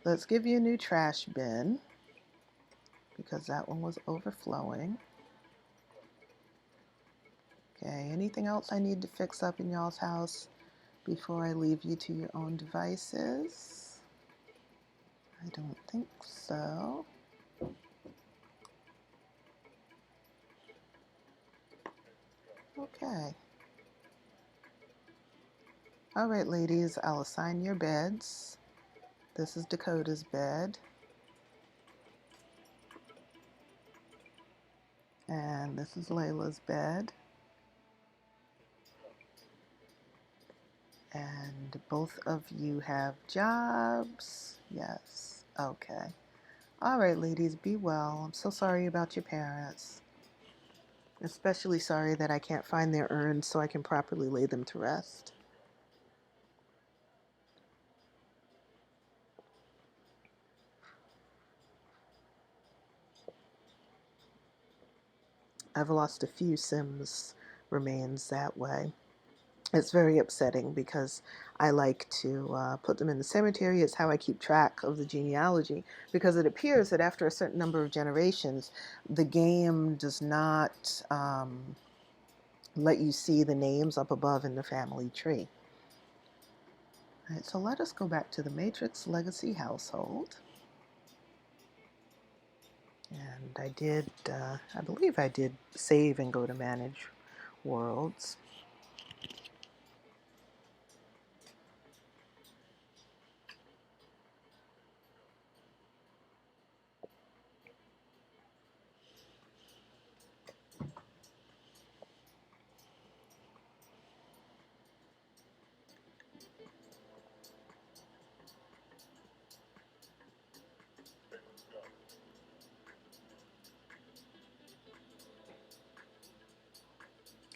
Let's give you a new trash bin because that one was overflowing. Okay, anything else I need to fix up in y'all's house before I leave you to your own devices? I don't think so. Okay. All right, ladies, I'll assign your beds. This is Dakota's bed. And this is Layla's bed. And both of you have jobs? Yes. Okay. All right, ladies, be well. I'm so sorry about your parents. Especially sorry that I can't find their urns so I can properly lay them to rest. I've lost a few Sims remains that way. It's very upsetting because I like to put them in the cemetery. It's how I keep track of the genealogy, because it appears that after a certain number of generations, the game does not let you see the names up above in the family tree. All right, so let us go back to the Matrix Legacy household. And I believe I did save and go to manage worlds.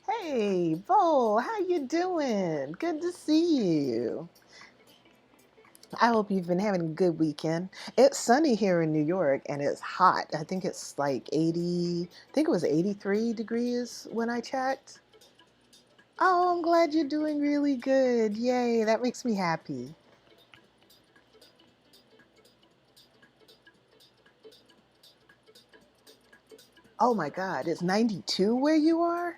Hey, Vol, how you doing? Good to see you. I hope you've been having a good weekend. It's sunny here in New York and it's hot. I think it's like 80, I think it was 83 degrees when I checked. Oh, I'm glad you're doing really good. Yay, that makes me happy. Oh my God, it's 92 where you are?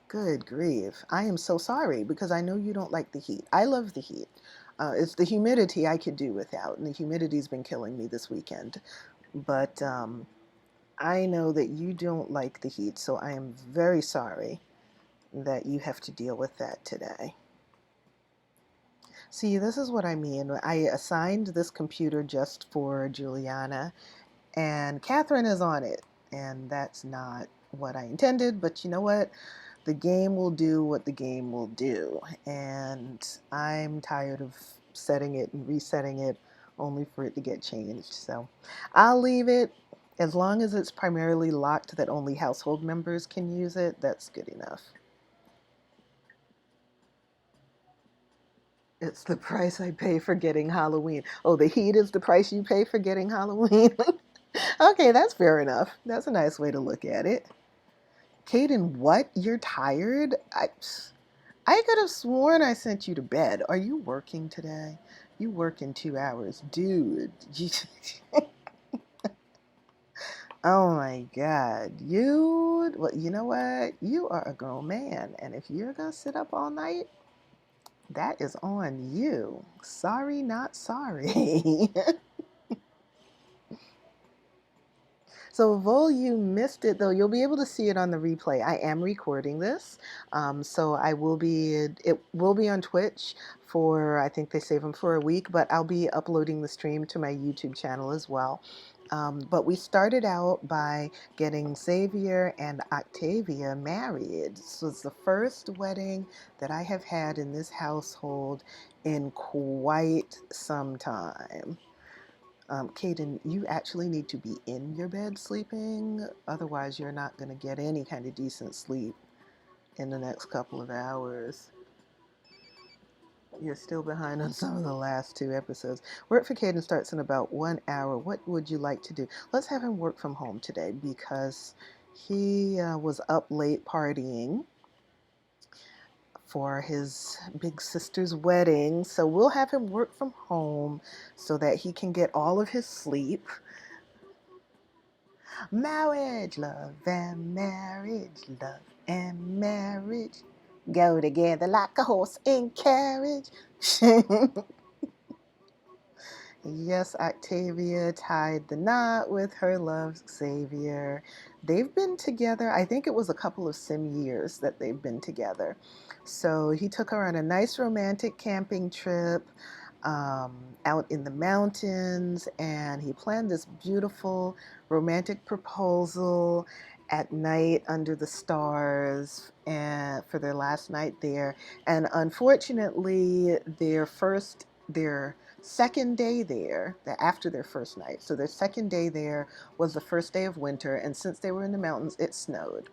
Good grief. I am so sorry because I know you don't like the heat. I love the heat. It's the humidity I could do without, and the humidity's been killing me this weekend. But I know that you don't like the heat, so I am very sorry that you have to deal with that today. See, this is what I mean. I assigned this computer just for Juliana, and Catherine is on it, and that's not what I intended, but you know what? The game will do what the game will do, and I'm tired of setting it and resetting it only for it to get changed. So I'll leave it. As long as it's primarily locked that only household members can use it, that's good enough. It's the price I pay for getting Halloween. Oh, the heat is the price you pay for getting Halloween? Okay, that's fair enough. That's a nice way to look at it. Caden, what? You're tired? I could have sworn I sent you to bed. Are you working today? You work in 2 hours. Dude. Oh my God. Well, you know what? You are a grown man. And if you're going to sit up all night, that is on you. Sorry, not sorry. So, Vol, you missed it though. You'll be able to see it on the replay. I am recording this, so I will be. It will be on Twitch for. I think they save them for a week, but I'll be uploading the stream to my YouTube channel as well. But we started out by getting Xzavier and Octavia married. This was the first wedding that I have had in this household in quite some time. Caden, you actually need to be in your bed sleeping. Otherwise, you're not going to get any kind of decent sleep in the next couple of hours. You're still behind on some of the last two episodes. Work for Caden starts in about 1 hour. What would you like to do? Let's have him work from home today because he was up late partying for his big sister's wedding. So we'll have him work from home so that he can get all of his sleep. Marriage, love, and marriage, love, and marriage go together like a horse and carriage. Yes, Octavia tied the knot with her love, Xzavier. They've been together, I think it was a couple of sim years that they've been together. So he took her on a nice romantic camping trip out in the mountains, and he planned this beautiful romantic proposal at night under the stars and for their last night there. And unfortunately, their second day there, after their first night, so their second day there was the first day of winter, and since they were in the mountains, it snowed.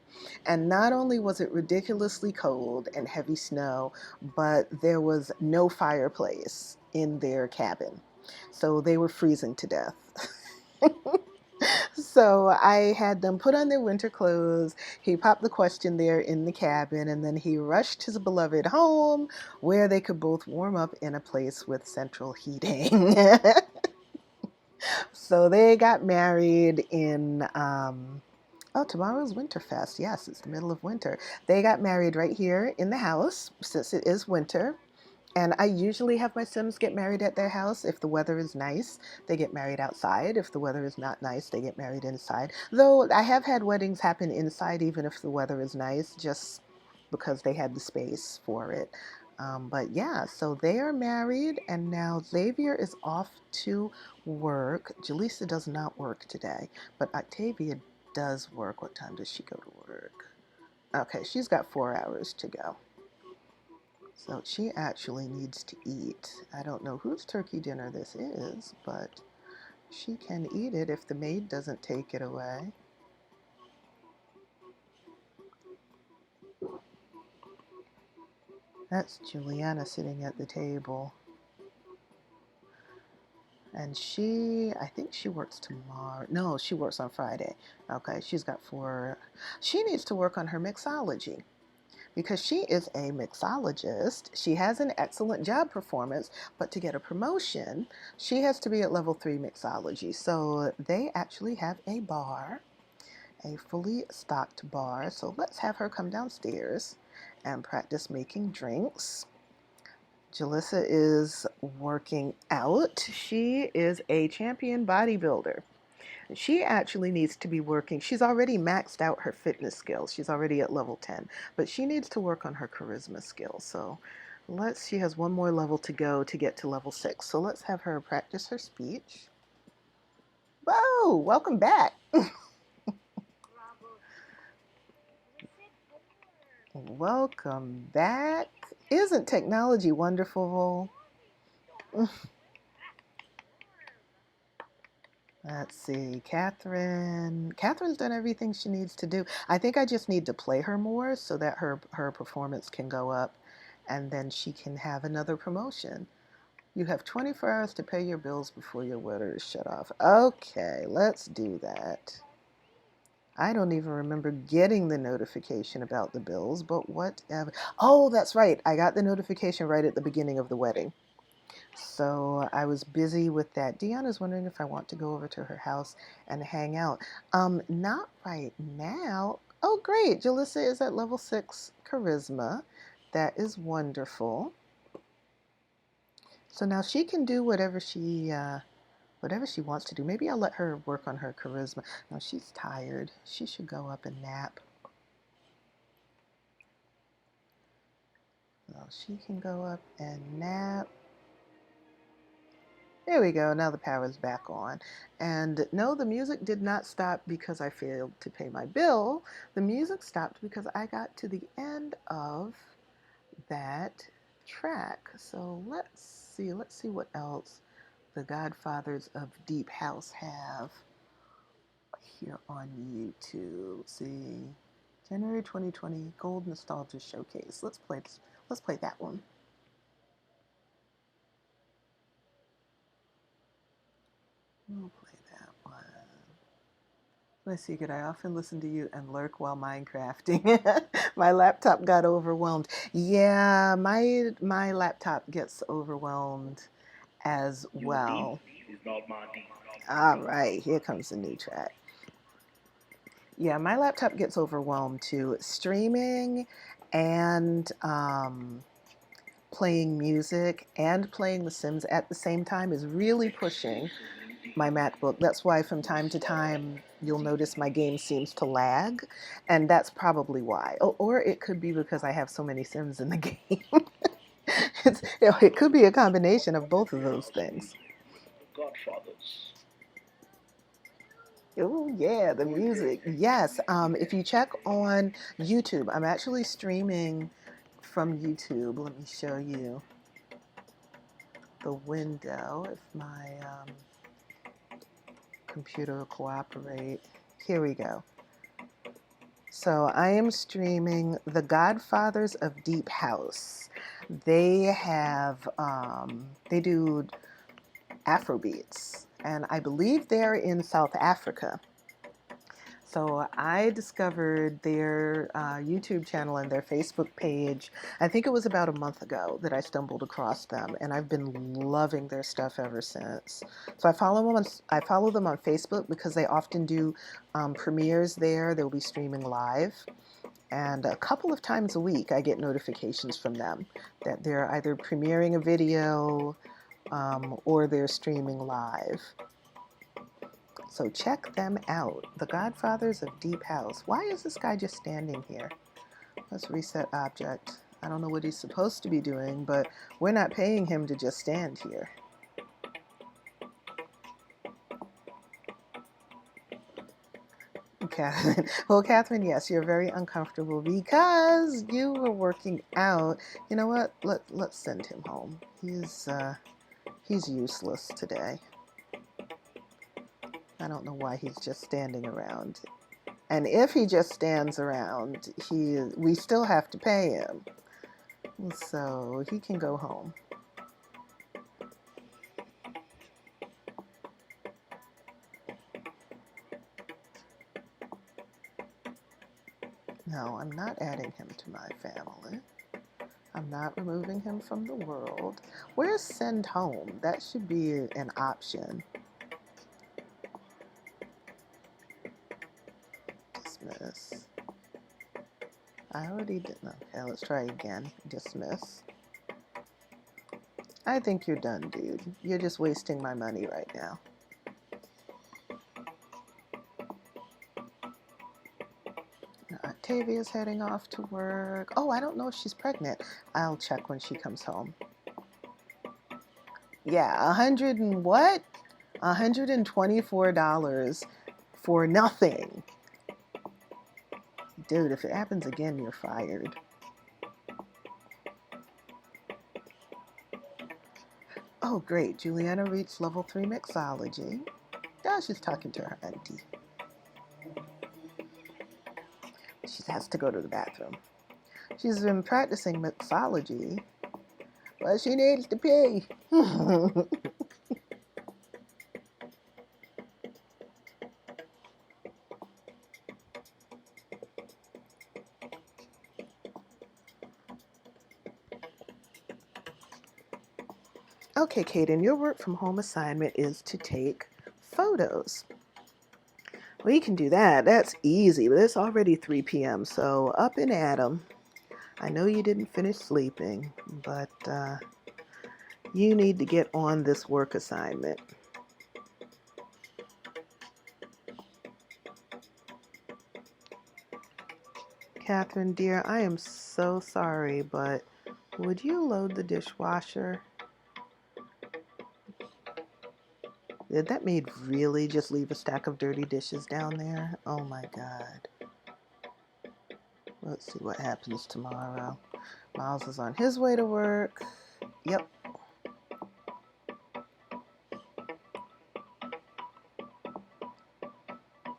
And not only was it ridiculously cold and heavy snow, but there was no fireplace in their cabin. So they were freezing to death. So I had them put on their winter clothes. He popped the question there in the cabin, and then he rushed his beloved home where they could both warm up in a place with central heating. So they got married in, oh, tomorrow's Winterfest. Yes, it's the middle of winter. They got married right here in the house since it is winter. And I usually have my Sims get married at their house. If the weather is nice, they get married outside. If the weather is not nice, they get married inside. Though I have had weddings happen inside even if the weather is nice, just because they had the space for it. But yeah, so they are married, and now Xzavier is off to work. Jaleesa does not work today, but Octavia does work. What time does she go to work? Okay, she's got 4 hours to go. So she actually needs to eat. I don't know whose turkey dinner this is, but she can eat it if the maid doesn't take it away. That's Juliana sitting at the table. And I think she works tomorrow. No, she works on Friday. Okay, she's got 4. She needs to work on her mixology, because she is a mixologist. She has an excellent job performance, but to get a promotion, she has to be at level 3 mixology. So they actually have a bar, a fully stocked bar. So let's have her come downstairs and practice making drinks. Jalissa is working out. She is a champion bodybuilder. She actually needs to be working. She's already maxed out her fitness skills. She's already at level 10, but she needs to work on her charisma skills. So she has one more level to go to get to level 6. So let's have her practice her speech. Whoa, welcome back. Welcome back. Isn't technology wonderful? Let's see, Catherine. Catherine's done everything she needs to do. I think I just need to play her more so that her performance can go up, and then she can have another promotion. You have 24 hours to pay your bills before your water is shut off. Okay, let's do that. I don't even remember getting the notification about the bills, but whatever. Oh, that's right. I got the notification right at the beginning of the wedding. So I was busy with that. Deanna's wondering if I want to go over to her house and hang out. Not right now. Oh, great. Jalissa is at level 6 charisma. That is wonderful. So now she can do whatever she wants to do. Maybe I'll let her work on her charisma. No, she's tired. She should go up and nap. So she can go up and nap. There we go. Now the power's back on. And no, the music did not stop because I failed to pay my bill. The music stopped because I got to the end of that track. So let's see what else the Godfathers of Deep House have here on YouTube. Let's see, January 2020 Gold Nostalgia Showcase. Let's play that one. We'll play that one. Let's see, could I often listen to you and lurk while Minecrafting? My laptop got overwhelmed. Yeah, my laptop gets overwhelmed as well. All right, here comes the new track. Yeah, my laptop gets overwhelmed too. Streaming and playing music and playing The Sims at the same time is really pushing my MacBook. That's why from time to time you'll notice my game seems to lag, and that's probably why. Or it could be because I have so many Sims in the game. It could be a combination of both of those things. Oh yeah, the music. Yes, if you check on YouTube, I'm actually streaming from YouTube. Let me show you. the window if my computer will cooperate. Here we go. So I am streaming The Godfathers of Deep House. They have, they do Afrobeats, and I believe they're in South Africa. So I discovered their YouTube channel and their Facebook page. I think it was about a month ago that I stumbled across them, and I've been loving their stuff ever since. So I follow them on Facebook because they often do premieres there. They'll be streaming live, and a couple of times a week I get notifications from them that they're either premiering a video or they're streaming live. So check them out. The Godfathers of Deep House. Why is this guy just standing here? Let's reset object. I don't know what he's supposed to be doing, but we're not paying him to just stand here. Catherine. Well, Catherine, yes, you're very uncomfortable because you were working out. You know what? Let's send him home. He's useless today. I don't know why he's just standing around. And if he just stands around, we still have to pay him. So he can go home. No, I'm not adding him to my family. I'm not removing him from the world. Where's send home? That should be an option. Dismiss. I already did. Okay, let's try again. Dismiss. I think you're done, dude. You're just wasting my money right now. Octavia's heading off to work. Oh, I don't know if she's pregnant. I'll check when she comes home. Yeah, 100 and what? $124 for nothing. Dude, if it happens again, you're fired. Oh, great. Juliana reached level 3 mixology. Now she's talking to her auntie. She has to go to the bathroom. She's been practicing mixology, but she needs to pee. Okay, Kaden, your work from home assignment is to take photos. Well, you can do that. That's easy, but it's already 3 p.m., so up and at 'em. I know you didn't finish sleeping, but you need to get on this work assignment. Catherine, dear, I am so sorry, but would you load the dishwasher? Did that maid really just leave a stack of dirty dishes down there? Oh my God. Let's see what happens tomorrow. Miles is on his way to work. Yep.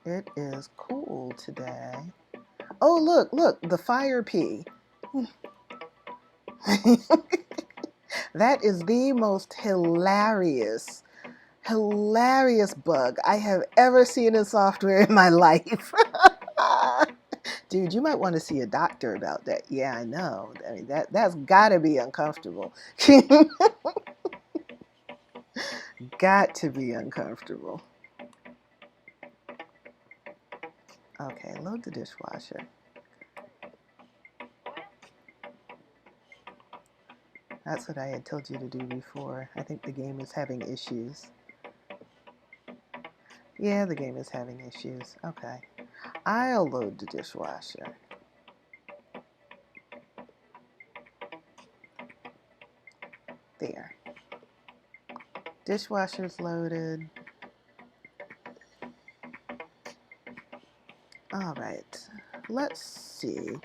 It is cool today. Oh, look, the fire pea. That is the most hilarious bug I have ever seen in software in my life. Dude, you might want to see a doctor about that. Yeah, I know. I mean, that's gotta be uncomfortable. Got to be uncomfortable. Okay, load the dishwasher. That's what I had told you to do before. I think the game is having issues. Yeah, the game is having issues. Okay. I'll load the dishwasher. There. Dishwasher's loaded. All right. Let's see.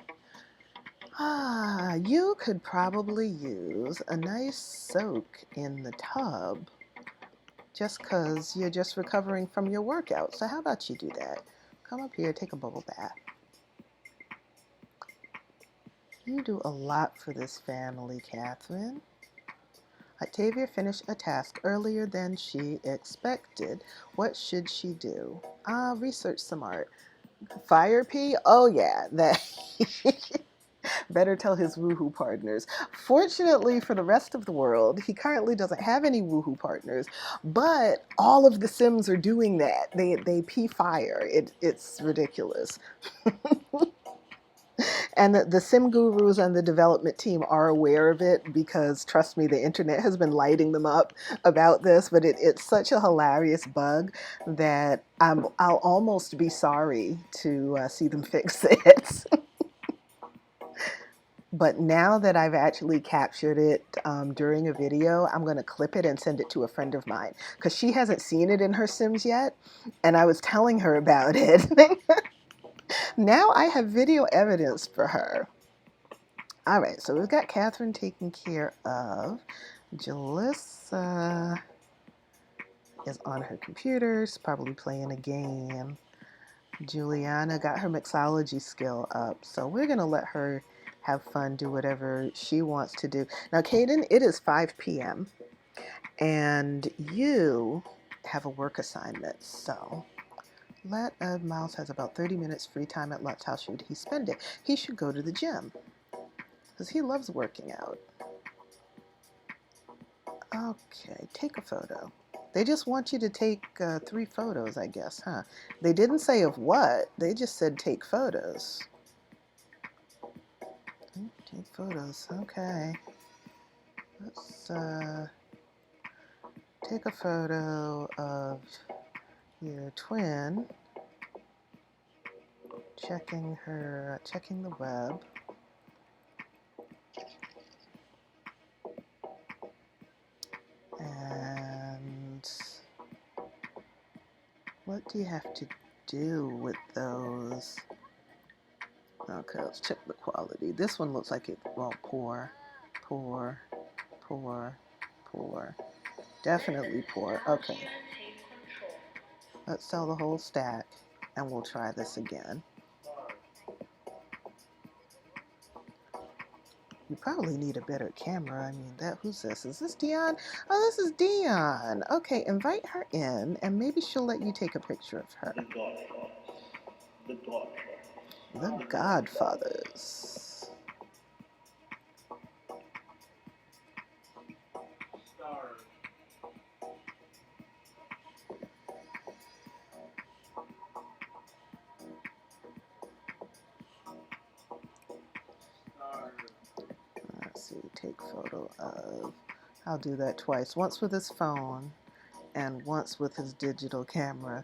You could probably use a nice soak in the tub just because you're just recovering from your workout. So how about you do that? Come up here, take a bubble bath. You do a lot for this family, Catherine. Octavia finished a task earlier than she expected. What should she do? Research some art. Fire pea? Oh yeah, that better tell his woohoo partners. Fortunately for the rest of the world, he currently doesn't have any woohoo partners, but all of the Sims are doing that. They pee fire. It's ridiculous. And the sim gurus and the development team are aware of it because, trust me, the internet has been lighting them up about this. But it's such a hilarious bug that I'll almost be sorry to see them fix it. But now that I've actually captured it during a video, I'm going to clip it and send it to a friend of mine because she hasn't seen it in her Sims yet. And I was telling her about it. Now I have video evidence for her. All right, so we've got Catherine taken care of. Jalissa is on her computer. She's probably playing a game. Juliana got her mixology skill up, so we're going to let her have fun, do whatever she wants to do. Now, Kaden, it is 5 p.m., and you have a work assignment, so Miles has about 30 minutes free time at lunch. How should he spend it? He should go to the gym because he loves working out. Okay, take a photo. They just want you to take 3 photos, I guess, huh? They didn't say of what. They just said take photos. Take photos, okay. Let's take a photo of your twin checking the web. And what do you have to do with those? Okay, let's check the quality. This one looks like it, well, poor. Definitely poor. Okay. Let's sell the whole stack and we'll try this again. You probably need a better camera. I mean, who's this? Is this Dion? Oh, this is Dion. Okay, invite her in and maybe she'll let you take a picture of her. The Godfathers. Let's see, take photo of. I'll do that twice. Once with his phone and once with his digital camera.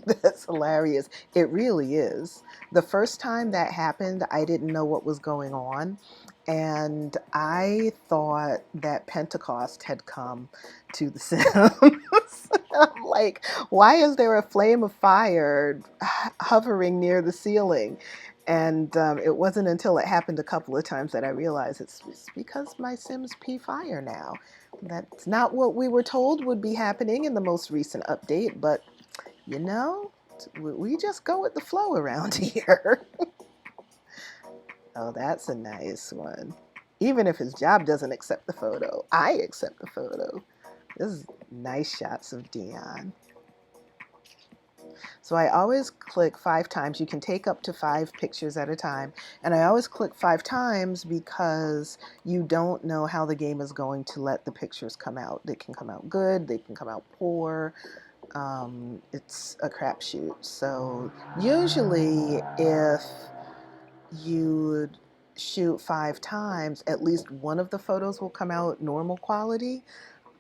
That's hilarious. It really is. The first time that happened, I didn't know what was going on. And I thought that Pentecost had come to The Sims. I'm like, why is there a flame of fire hovering near the ceiling? And it wasn't until it happened a couple of times that I realized it's because my Sims pee fire now. That's not what we were told would be happening in the most recent update, but you know, we just go with the flow around here. Oh, that's a nice one. Even if his job doesn't accept the photo, I accept the photo. This is nice shots of Dion. So I always click 5 times. You can take up to 5 pictures at a time. And I always click 5 times because you don't know how the game is going to let the pictures come out. They can come out good, they can come out poor. It's a crapshoot. So usually if you shoot 5 times, at least one of the photos will come out normal quality.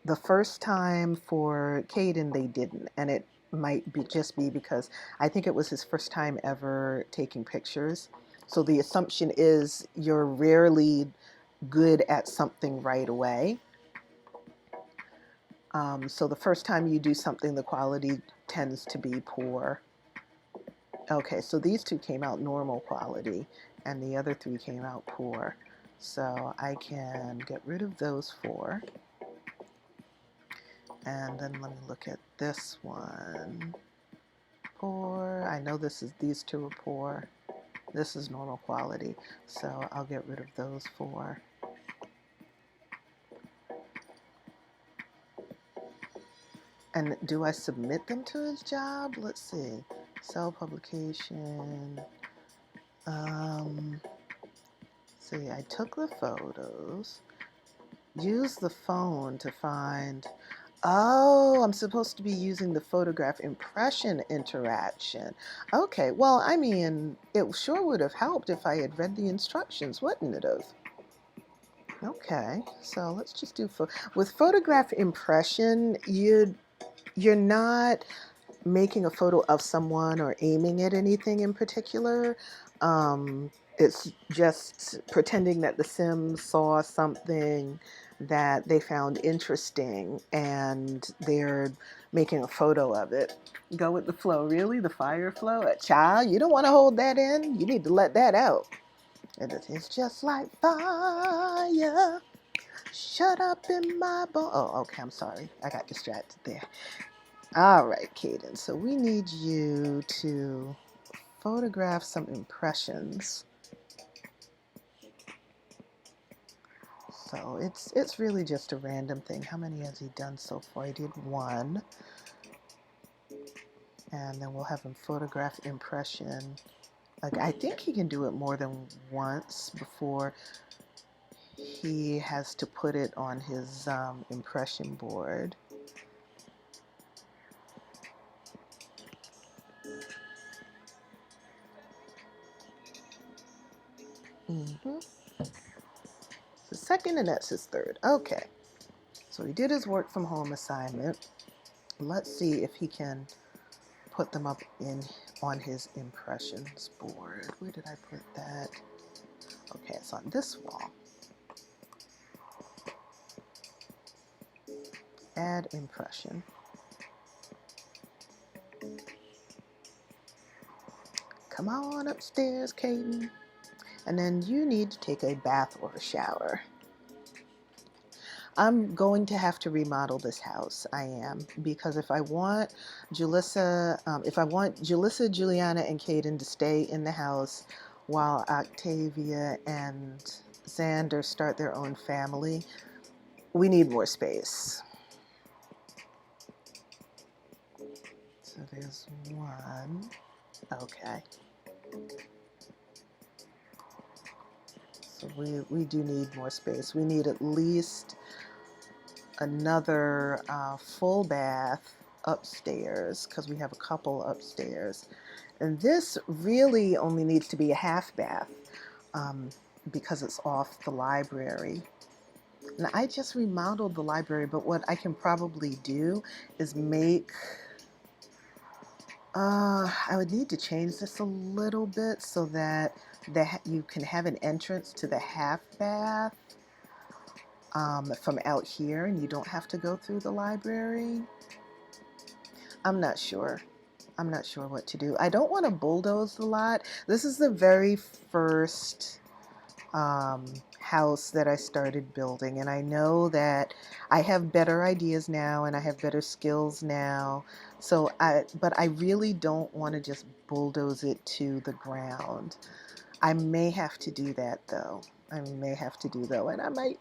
The first time for Caden, they didn't, and it might just be because I think it was his first time ever taking pictures. So the assumption is you're rarely good at something right away. So the first time you do something, the quality tends to be poor. Okay, so these two came out normal quality and the other three came out poor. So I can get rid of those four. And then let me look at this one. Poor. I know these two are poor. This is normal quality. So I'll get rid of those four. And do I submit them to his job? Let's see. Sell publication. See, I took the photos. Use the phone to find. Oh, I'm supposed to be using the photograph impression interaction. Okay, well, I mean, it sure would have helped if I had read the instructions, wouldn't it have? Okay, so let's just do with photograph impression, you're not making a photo of someone or aiming at anything in particular. It's just pretending that the Sims saw something that they found interesting and they're making a photo of it. Go with the flow. Really? The fire flow? A child? You don't want to hold that in. You need to let that out. It's just like fire. Shut up in my bone. Oh, okay. I'm sorry. I got distracted there. All right, Caden. So we need you to photograph some impressions. So it's really just a random thing. How many has he done so far? He did one. And then we'll have him photograph impression. Like, I think he can do it more than once before he has to put it on his impression board. The second, and that's his third. Okay. So he did his work from home assignment. Let's see if he can put them up on his impressions board. Where did I put that? Okay, it's on this wall. Add impression. Come on upstairs, Caden. And then you need to take a bath or a shower. I'm going to have to remodel this house. I am, because if I want Julissa, Juliana, and Caden to stay in the house while Octavia and Xander start their own family, we need more space. So there's one. Okay. So we do need more space. We need at least another full bath upstairs because we have a couple upstairs. And this really only needs to be a half bath because it's off the library. And I just remodeled the library, but what I can probably do is make, I would need to change this a little bit so that you can have an entrance to the half bath from out here and you don't have to go through the library. I'm not sure. I'm not sure what to do. I don't want to bulldoze the lot. This is the very first house that I started building, and I know that I have better ideas now and I have better skills now. But I really don't want to just bulldoze it to the ground. I may have to do that though. And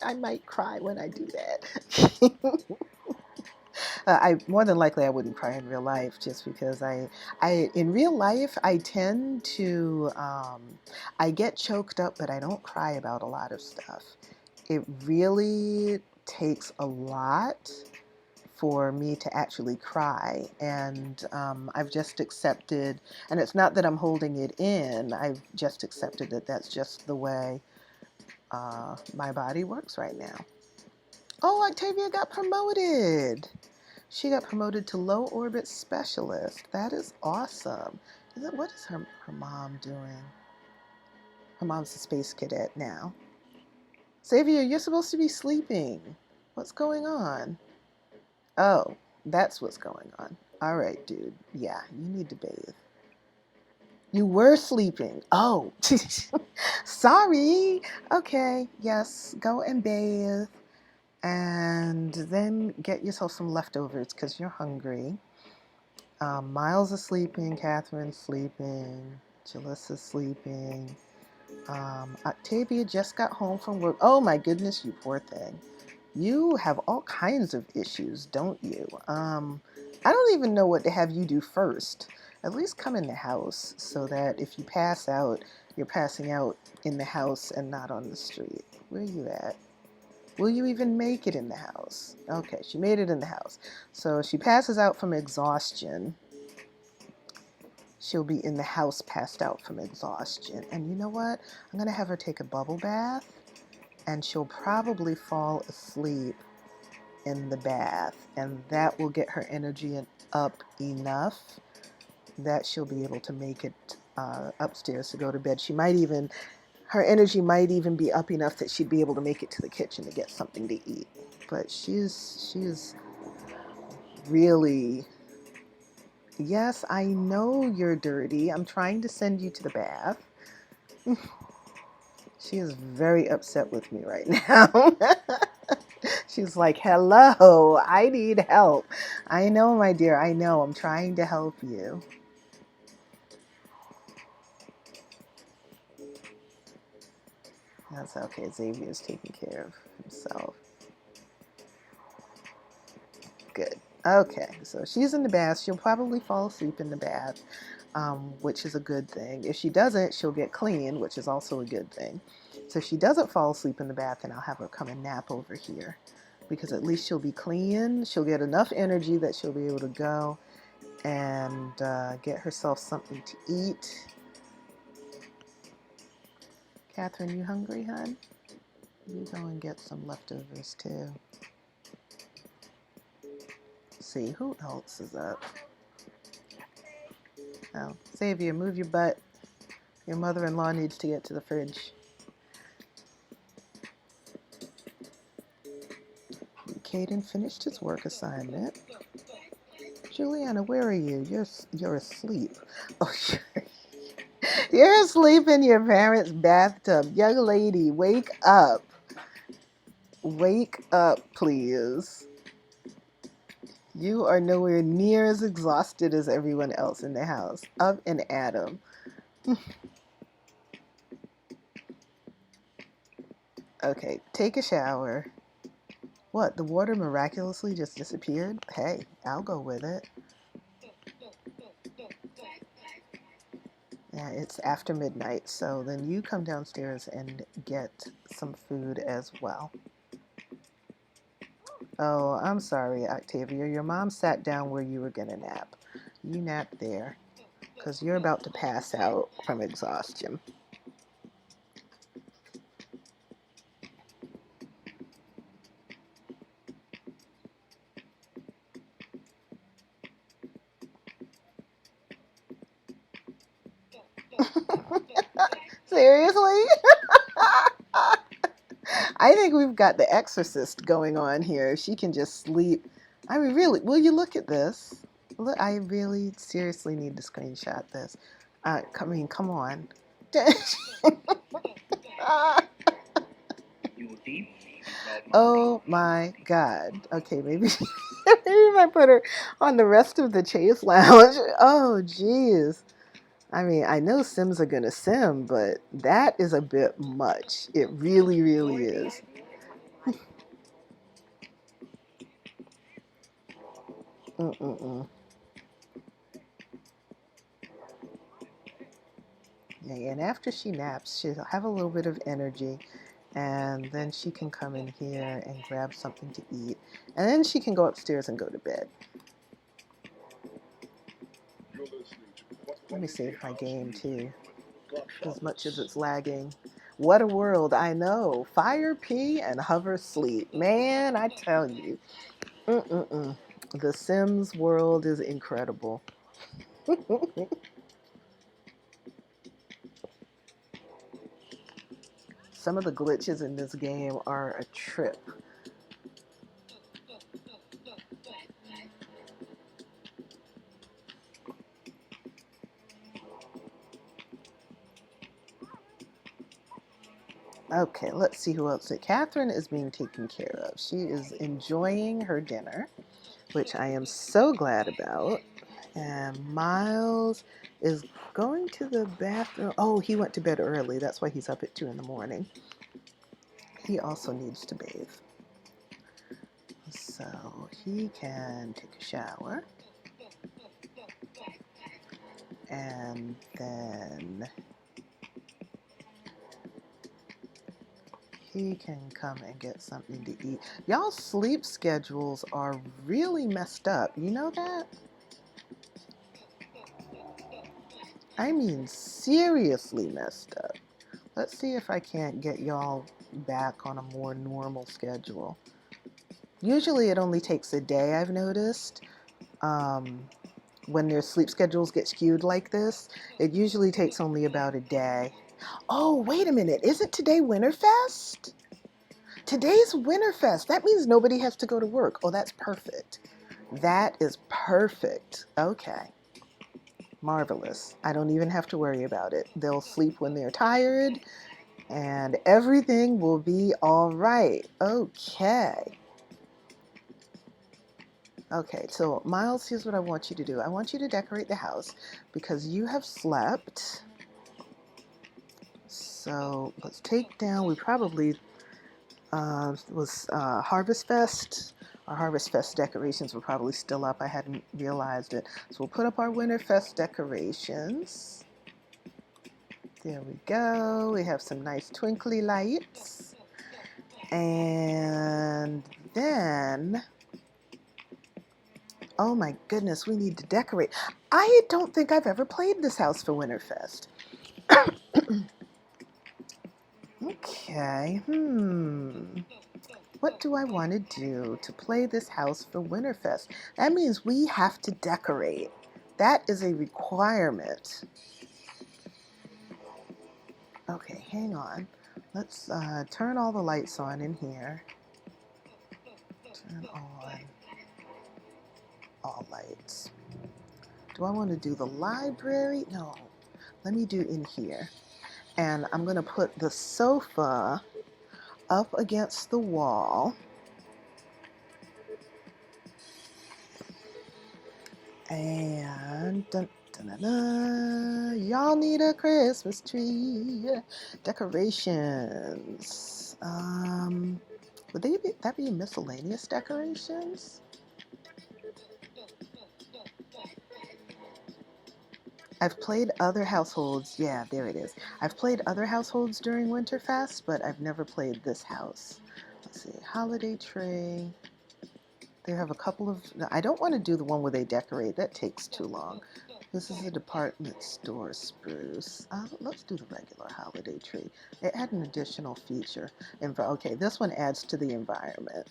I might cry when I do that. I more than likely I wouldn't cry in real life just because in real life I tend to I get choked up, but I don't cry about a lot of stuff. It really takes a lot for me to actually cry, and I've just accepted, and it's not that I'm holding it in, I've just accepted that that's just the way my body works right now. Oh, Octavia got promoted. She got promoted to low orbit specialist. That is awesome. What is her mom doing? Her mom's a space cadet now. Xzavier, you're supposed to be sleeping. What's going on? Oh, that's what's going on. All right, dude. Yeah, you need to bathe. You were sleeping. Oh, sorry. Okay, yes, go and bathe. And then get yourself some leftovers because you're hungry. Miles is sleeping, Catherine's sleeping, Jalissa's sleeping. Octavia just got home from work. Oh my goodness, you poor thing. You have all kinds of issues, don't you? I don't even know what to have you do first. At least come in the house so that if you pass out, you're passing out in the house and not on the street. Where are you at? Will you even make it in the house? Okay, she made it in the house. So she passes out from exhaustion. She'll be in the house passed out from exhaustion. And you know what? I'm going to have her take a bubble bath, and she'll probably fall asleep in the bath. And that will get her energy up enough that she'll be able to make it upstairs to go to bed. Her energy might even be up enough that she'd be able to make it to the kitchen to get something to eat. But she's really, yes, I know you're dirty. I'm trying to send you to the bath. She is very upset with me right now. She's like, hello, I need help. I know, my dear, I know. I'm trying to help you. That's okay. Xavier's taking care of himself. Good. Okay, so she's in the bath. She'll probably fall asleep in the bath, which is a good thing. If she doesn't, she'll get clean, which is also a good thing. So if she doesn't fall asleep in the bath, then I'll have her come and nap over here, because at least she'll be clean. She'll get enough energy that she'll be able to go and get herself something to eat. Catherine, you hungry, hon? You go and get some leftovers too. Let's see, who else is up? Oh, Xzavier, move your butt. Your mother-in-law needs to get to the fridge. Caden finished his work assignment. Juliana, where are you? You're asleep. Oh, you're asleep in your parents' bathtub. Young lady, wake up. Wake up, please. You are nowhere near as exhausted as everyone else in the house. Up and at 'em. Okay, take a shower. What, the water miraculously just disappeared? Hey, I'll go with it. Yeah, it's after midnight, so then you come downstairs and get some food as well. Oh, I'm sorry, Octavia. Your mom sat down where you were going to nap. You nap there, because you're about to pass out from exhaustion. Seriously? I think we've got the exorcist going on here. She can just sleep. I mean, really, will you look at this? Look, I really seriously need to screenshot this. Come on. Oh my God. Okay, maybe maybe I put her on the rest of the Chase Lounge. Oh, geez. I mean, I know Sims are gonna sim, but that is a bit much. It really, really is. Mm-mm-mm. Yeah, and after she naps, she'll have a little bit of energy, and then she can come in here and grab something to eat, and then she can go upstairs and go to bed. Let me save my game too, as much as it's lagging. What a world, I know. Fire, pee, and hover sleep. Man, I tell you. Mm-mm-mm. The Sims world is incredible. Some of the glitches in this game are a trip. Okay, let's see who else. Catherine is being taken care of. She is enjoying her dinner, which I am so glad about. And Miles is going to the bathroom. Oh, he went to bed early. That's why he's up at 2 in the morning. He also needs to bathe. So he can take a shower. And then he can come and get something to eat. Y'all's sleep schedules are really messed up. You know that? I mean, seriously messed up. Let's see if I can't get y'all back on a more normal schedule. Usually it only takes a day, I've noticed. When their sleep schedules get skewed like this, it usually takes only about a day. Oh, wait a minute. Isn't today Winterfest? Today's Winterfest. That means nobody has to go to work. Oh, that's perfect. That is perfect. Okay. Marvelous. I don't even have to worry about it. They'll sleep when they're tired and everything will be all right. Okay. Okay, so Miles, here's what I want you to do. I want you to decorate the house because you have slept. So let's take down, we probably was Harvest Fest. Our Harvest Fest decorations were probably still up. I hadn't realized it. So we'll put up our Winterfest decorations. There we go. We have some nice twinkly lights. And then, oh my goodness, we need to decorate. I don't think I've ever played this house for Winterfest. Okay, what do I want to do to play this house for Winterfest? That means we have to decorate. That is a requirement. Okay, hang on. Let's turn all the lights on in here. Turn on all lights. Do I want to do the library? No. Let me do in here. And I'm going to put the sofa up against the wall. And dun, dun, dun, dun, y'all need a Christmas tree. Decorations. Would that be miscellaneous decorations? I've played other households. Yeah, there it is. I've played other households during Winterfest, but I've never played this house. Let's see. Holiday tree. They have a couple of. I don't want to do the one where they decorate. That takes too long. This is a department store spruce. Let's do the regular holiday tree. It had an additional feature. Okay, this one adds to the environment.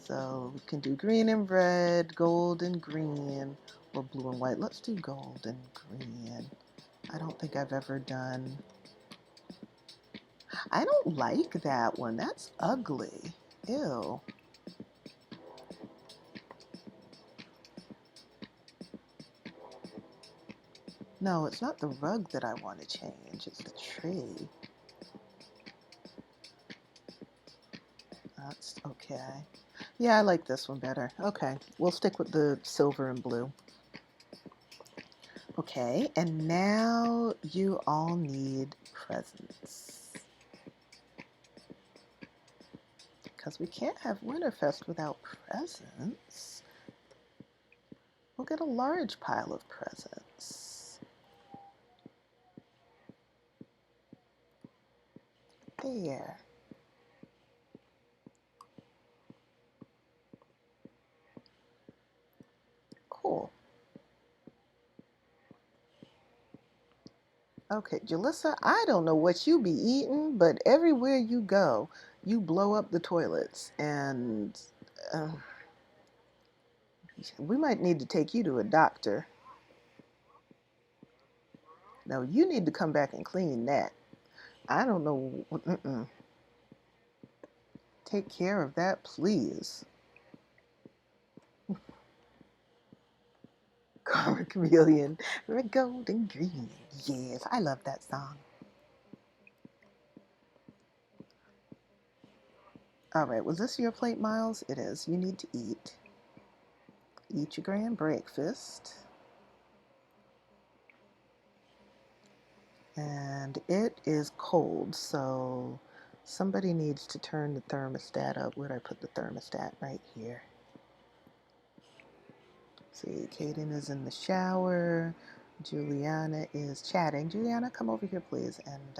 So we can do green and red, gold and green, or blue and white. Let's do gold and green. I don't think I've ever done. I don't like that one. That's ugly. Ew. No, it's not the rug that I want to change. It's the tree. That's okay. Yeah, I like this one better. Okay, we'll stick with the silver and blue. Okay, and now you all need presents. Because we can't have Winterfest without presents. We'll get a large pile of presents. There. Cool. Okay, Jalissa, I don't know what you be eating, but everywhere you go, you blow up the toilets, and we might need to take you to a doctor. No, you need to come back and clean that. I don't know. Take care of that, please. Karma Chameleon, red, gold, and green. Yes, I love that song. All right, was this your plate, Miles? It is. You need to eat. Eat your grand breakfast. And it is cold, so somebody needs to turn the thermostat up. Where'd I put the thermostat? Right here. See, Kaden is in the shower. Juliana is chatting. Juliana, come over here, please, and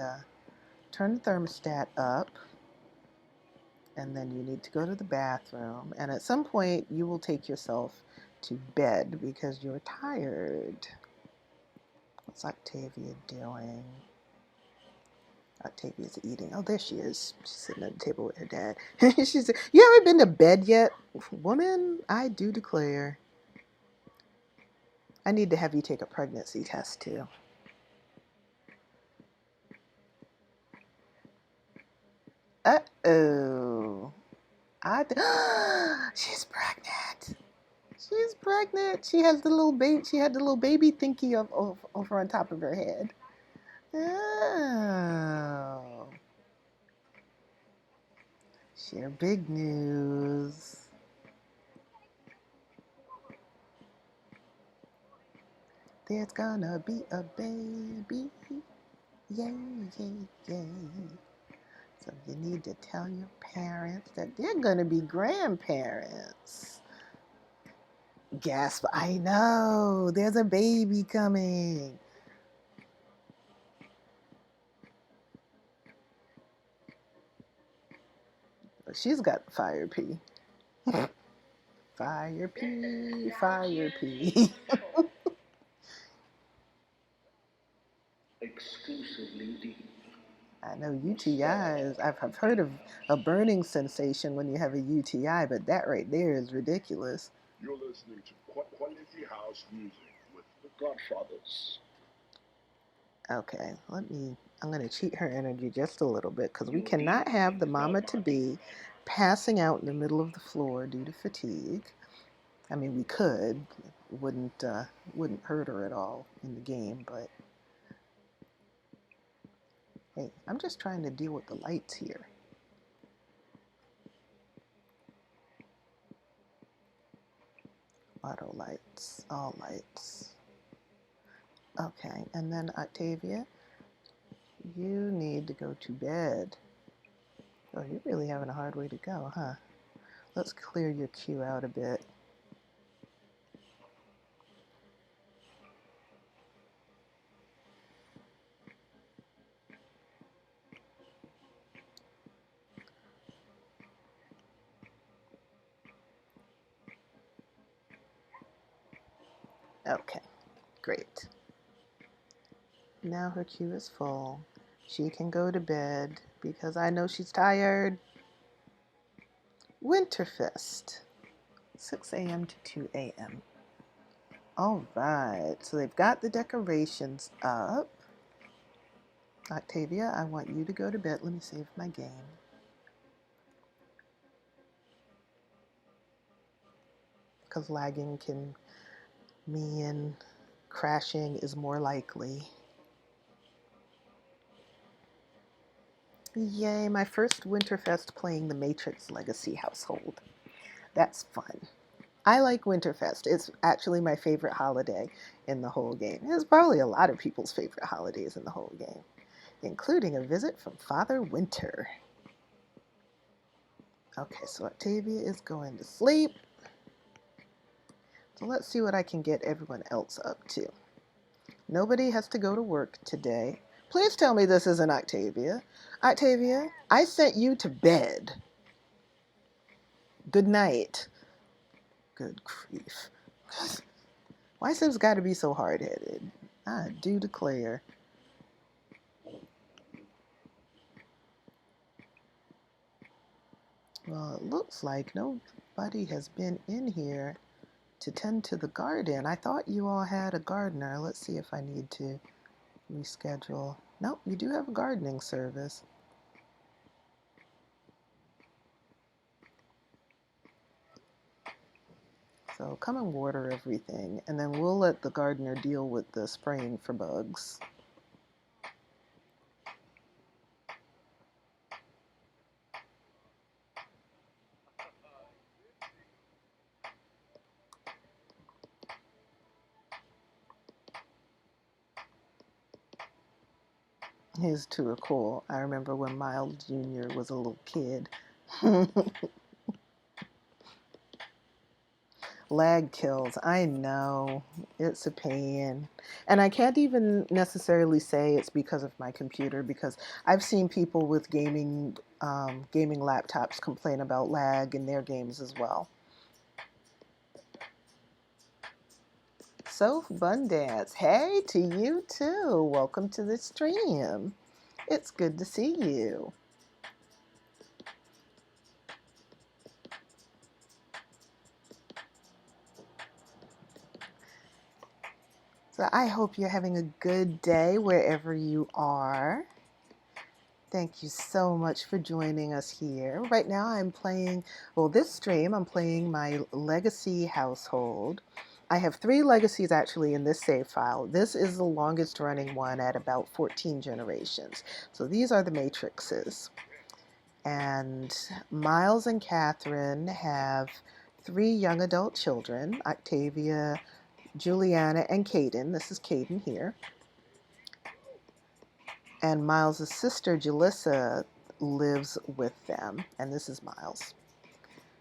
turn the thermostat up. And then you need to go to the bathroom. And at some point, you will take yourself to bed because you're tired. What's Octavia doing? Octavia's eating. Oh, there she is. She's sitting at the table with her dad. She said, "You haven't been to bed yet?" Woman, I do declare. I need to have you take a pregnancy test, too. Uh-oh. She's pregnant. She's pregnant. She has the little baby. She had the little baby thingy over on top of her head. Oh. Share big news. There's gonna be a baby. Yay, yay, yay. So you need to tell your parents that they're gonna be grandparents. Gasp, I know. There's a baby coming. She's got fire pee. Fire pee, fire pee. Exclusively deep. I know UTIs. I've heard of a burning sensation when you have a UTI, but that right there is ridiculous. You're listening to quality house music with the Godfathers. Okay, I'm going to cheat her energy just a little bit because we cannot have the mama-to-be passing out in the middle of the floor due to fatigue. I mean, we could. It wouldn't hurt her at all in the game, but hey, I'm just trying to deal with the lights here. Auto lights, all lights. Okay, and then Octavia, you need to go to bed. Oh, you're really having a hard way to go, huh? Let's clear your queue out a bit. Okay, great. Now her queue is full. She can go to bed because I know she's tired. Winterfest, 6 a.m. to 2 a.m. All right, so they've got the decorations up. Octavia, I want you to go to bed. Let me save my game. Because lagging can mean crashing is more likely. Yay, my first Winterfest playing the Matrix Legacy household. That's fun. I like Winterfest. It's actually my favorite holiday in the whole game. It's probably a lot of people's favorite holidays in the whole game, including a visit from Father Winter. Okay, so Octavia is going to sleep. So let's see what I can get everyone else up to. Nobody has to go to work today. Please tell me this isn't Octavia. Octavia, I sent you to bed. Good night. Good grief. Why Sim's got to be so hard-headed? I do declare. Well, it looks like nobody has been in here to tend to the garden. I thought you all had a gardener. Let's see if I need to reschedule. Nope, you do have a gardening service. So come and water everything, and then we'll let the gardener deal with the spraying for bugs. His two are cool. I remember when Miles Jr. was a little kid. Lag kills. I know. It's a pain. And I can't even necessarily say it's because of my computer because I've seen people with gaming laptops complain about lag in their games as well. So Abundance, hey to you too. Welcome to the stream. It's good to see you. So I hope you're having a good day wherever you are. Thank you so much for joining us here. Right now I'm playing, well, this stream I'm playing my legacy household. I have 3 legacies actually in this save file. This is the longest running one at about 14 generations. So these are the matrices. And Miles and Catherine have 3 young adult children, Octavia, Juliana, and Caden. This is Caden here. And Miles' sister, Jalissa, lives with them. And this is Miles.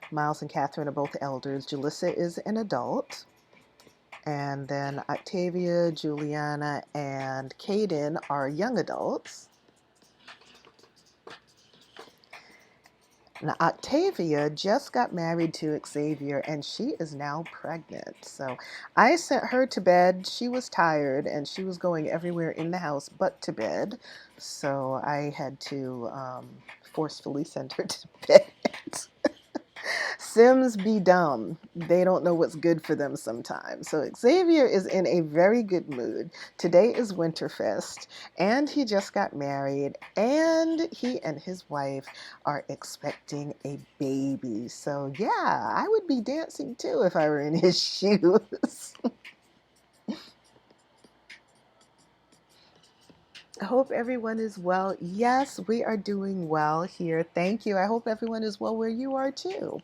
Miles and Catherine are both elders. Jalissa is an adult. And then Octavia, Juliana, and Caden are young adults. Now, Octavia just got married to Xzavier and she is now pregnant. So I sent her to bed. She was tired and she was going everywhere in the house but to bed. So I had to forcefully send her to bed. Sims be dumb. They don't know what's good for them sometimes. So Xzavier is in a very good mood. Today is Winterfest, and he just got married, and he and his wife are expecting a baby. So yeah, I would be dancing too if I were in his shoes. I hope everyone is well. Yes, we are doing well here. Thank you. I hope everyone is well where you are too.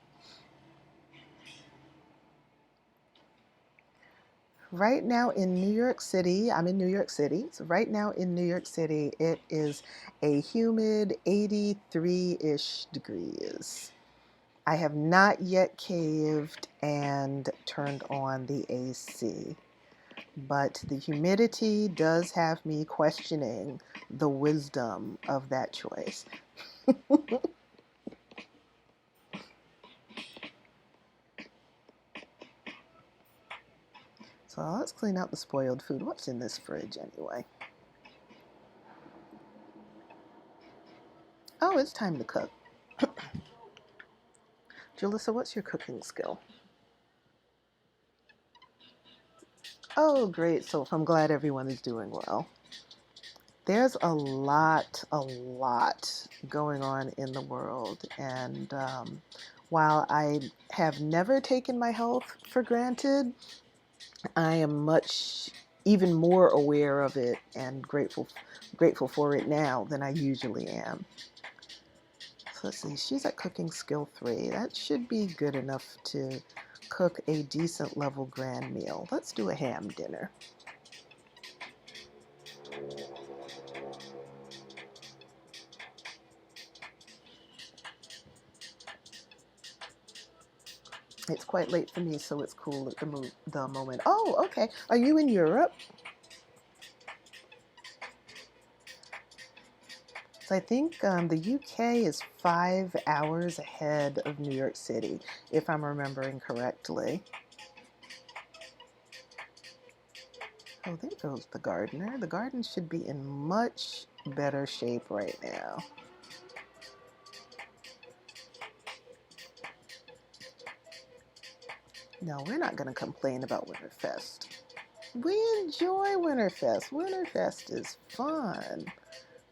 Right now in New York City, I'm in New York City. So right now in New York City, it is a humid 83-ish degrees. I have not yet caved and turned on the AC, but the humidity does have me questioning the wisdom of that choice. So let's clean out the spoiled food. What's in this fridge anyway? Oh, it's time to cook. Julissa, what's your cooking skill? Oh, great. So I'm glad everyone is doing well. There's a lot going on in the world. And while I have never taken my health for granted, I am even more aware of it and grateful for it now than I usually am. So let's see, she's at cooking skill 3. That should be good enough to cook a decent level grand meal. Let's do a ham dinner. It's quite late for me, so it's cool at the moment. Oh, okay. Are you in Europe? So I think the UK is 5 hours ahead of New York City, if I'm remembering correctly. Oh, there goes the gardener. The garden should be in much better shape right now. No, we're not going to complain about Winterfest. We enjoy Winterfest. Winterfest is fun.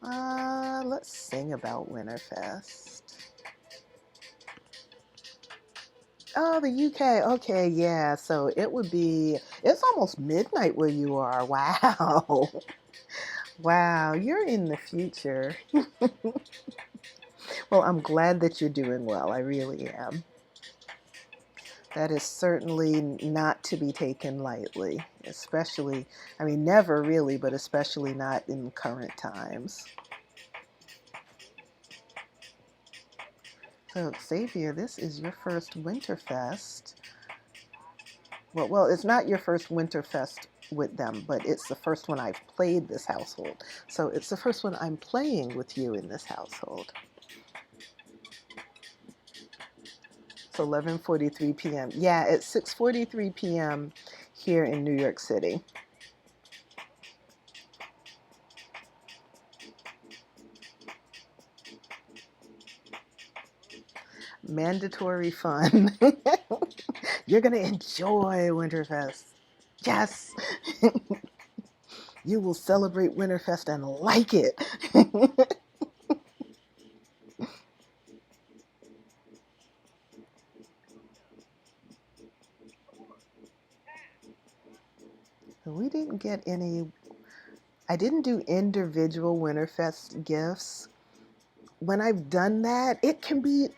Let's sing about Winterfest. Oh, the UK. Okay, yeah. So it's almost midnight where you are. Wow. Wow, you're in the future. Well, I'm glad that you're doing well. I really am. That is certainly not to be taken lightly, especially, I mean, never really, but especially not in current times. So, Xzavier, this is your first Winterfest. Well, it's not your first Winterfest with them, but it's the first one I've played this household. So it's the first one I'm playing with you in this household. So 11:43 p.m. Yeah, it's 6:43 p.m. here in New York City. Mandatory fun. You're going to enjoy Winterfest. Yes. You will celebrate Winterfest and like it. We didn't get any, I didn't do individual Winterfest gifts. When I've done that, it can be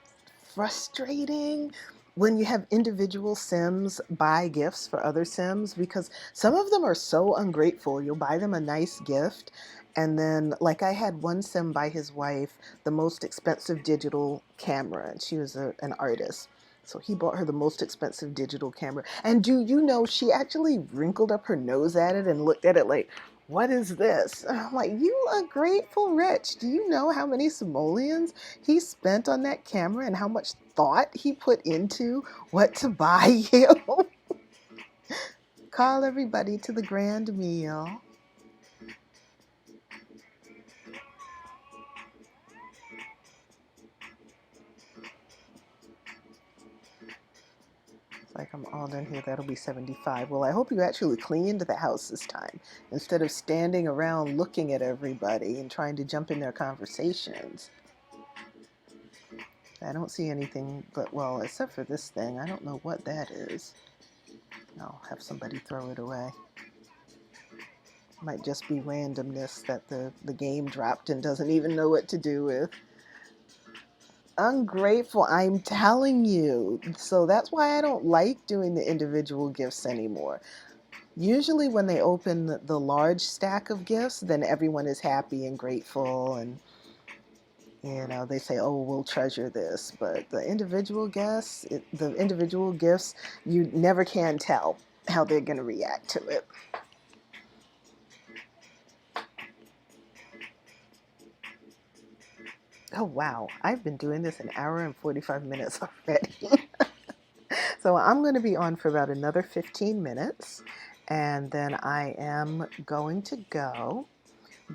frustrating when you have individual Sims buy gifts for other Sims because some of them are so ungrateful. You'll buy them a nice gift, and then, like, I had one Sim buy his wife the most expensive digital camera, and she was an artist. So he bought her the most expensive digital camera. And do you know, she actually wrinkled up her nose at it and looked at it like, what is this? And I'm like, you ungrateful wretch. Do you know how many simoleons he spent on that camera and how much thought he put into what to buy you? Call everybody to the grand meal. It's like I'm all done here. That'll be 75. Well, I hope you actually cleaned the house this time instead of standing around looking at everybody and trying to jump in their conversations. I don't see anything but, well, except for this thing. I don't know what that is. I'll have somebody throw it away. Might just be randomness that the game dropped and doesn't even know what to do with. Ungrateful, I'm telling you. So that's why I don't like doing the individual gifts anymore. Usually when they open the large stack of gifts, then everyone is happy and grateful, and they say, oh, we'll treasure this. But the individual gifts, you never can tell how they're going to react to it. Oh, wow. I've been doing this an hour and 45 minutes already. So I'm going to be on for about another 15 minutes. And then I am going to go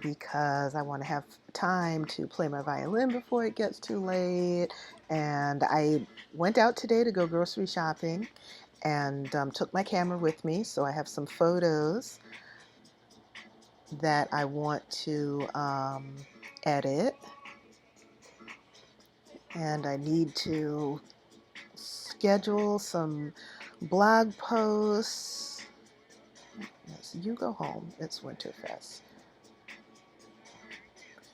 because I want to have time to play my violin before it gets too late. And I went out today to go grocery shopping and took my camera with me. So I have some photos that I want to edit. And I need to schedule some blog posts. Yes, you go home. It's Winterfest.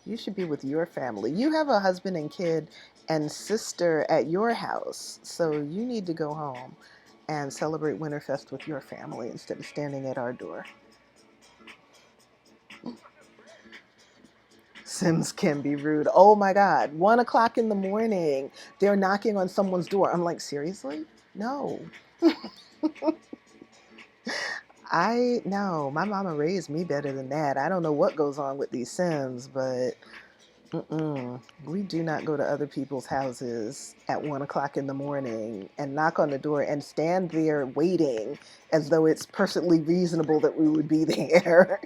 You should be with your family. You have a husband and kid and sister at your house, so you need to go home and celebrate Winterfest with your family instead of standing at our door. Sims can be rude. Oh my God, 1 o'clock in the morning, they're knocking on someone's door. I'm like, seriously? No. No, my mama raised me better than that. I don't know what goes on with these Sims, but we do not go to other people's houses at 1 o'clock in the morning and knock on the door and stand there waiting as though it's perfectly reasonable that we would be there.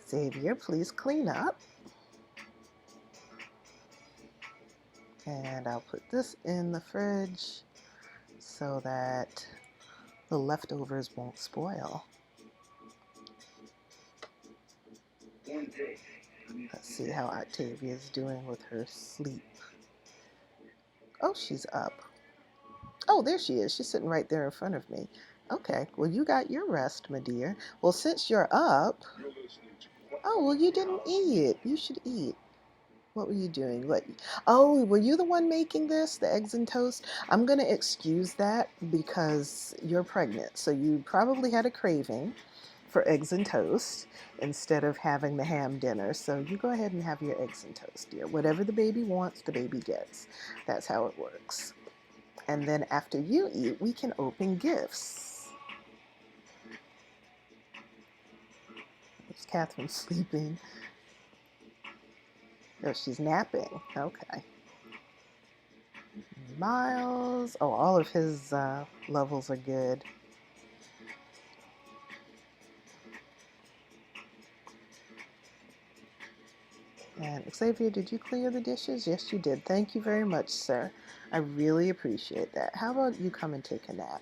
Xzavier, please clean up. And I'll put this in the fridge so that the leftovers won't spoil. Let's see how Octavia is doing with her sleep. Oh, she's up. Oh, there she is. She's sitting right there in front of me. Okay, well, you got your rest, my dear. Well, since you're up, oh, well, you didn't eat. You should eat. What were you doing? What? Oh, were you the one making this, the eggs and toast? I'm going to excuse that because you're pregnant. So you probably had a craving for eggs and toast instead of having the ham dinner. So you go ahead and have your eggs and toast, dear. Whatever the baby wants, the baby gets. That's how it works. And then after you eat, we can open gifts. Is Catherine sleeping? Oh, she's napping. Okay. Miles. Oh, all of his levels are good. And Xavier, did you clear the dishes? Yes, you did. Thank you very much, sir. I really appreciate that. How about you come and take a nap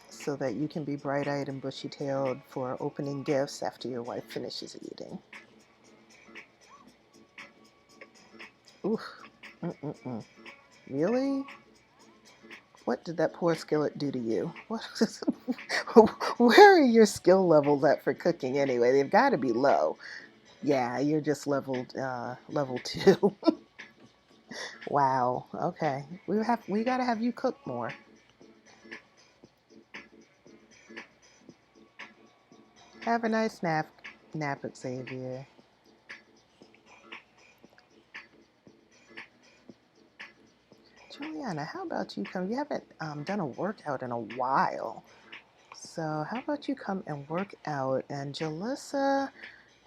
so that you can be bright-eyed and bushy-tailed for opening gifts after your wife finishes eating? Oof. Mm-mm-mm. Really? What did that poor skillet do to you? What? Where are your skill levels at for cooking anyway? They've got to be low. Yeah, you're just level 2. Wow. Okay. We got to have you cook more. Have a nice nap, Xzavier. Juliana, how about you come? You haven't done a workout in a while. So how about you come and work out? And Jalissa,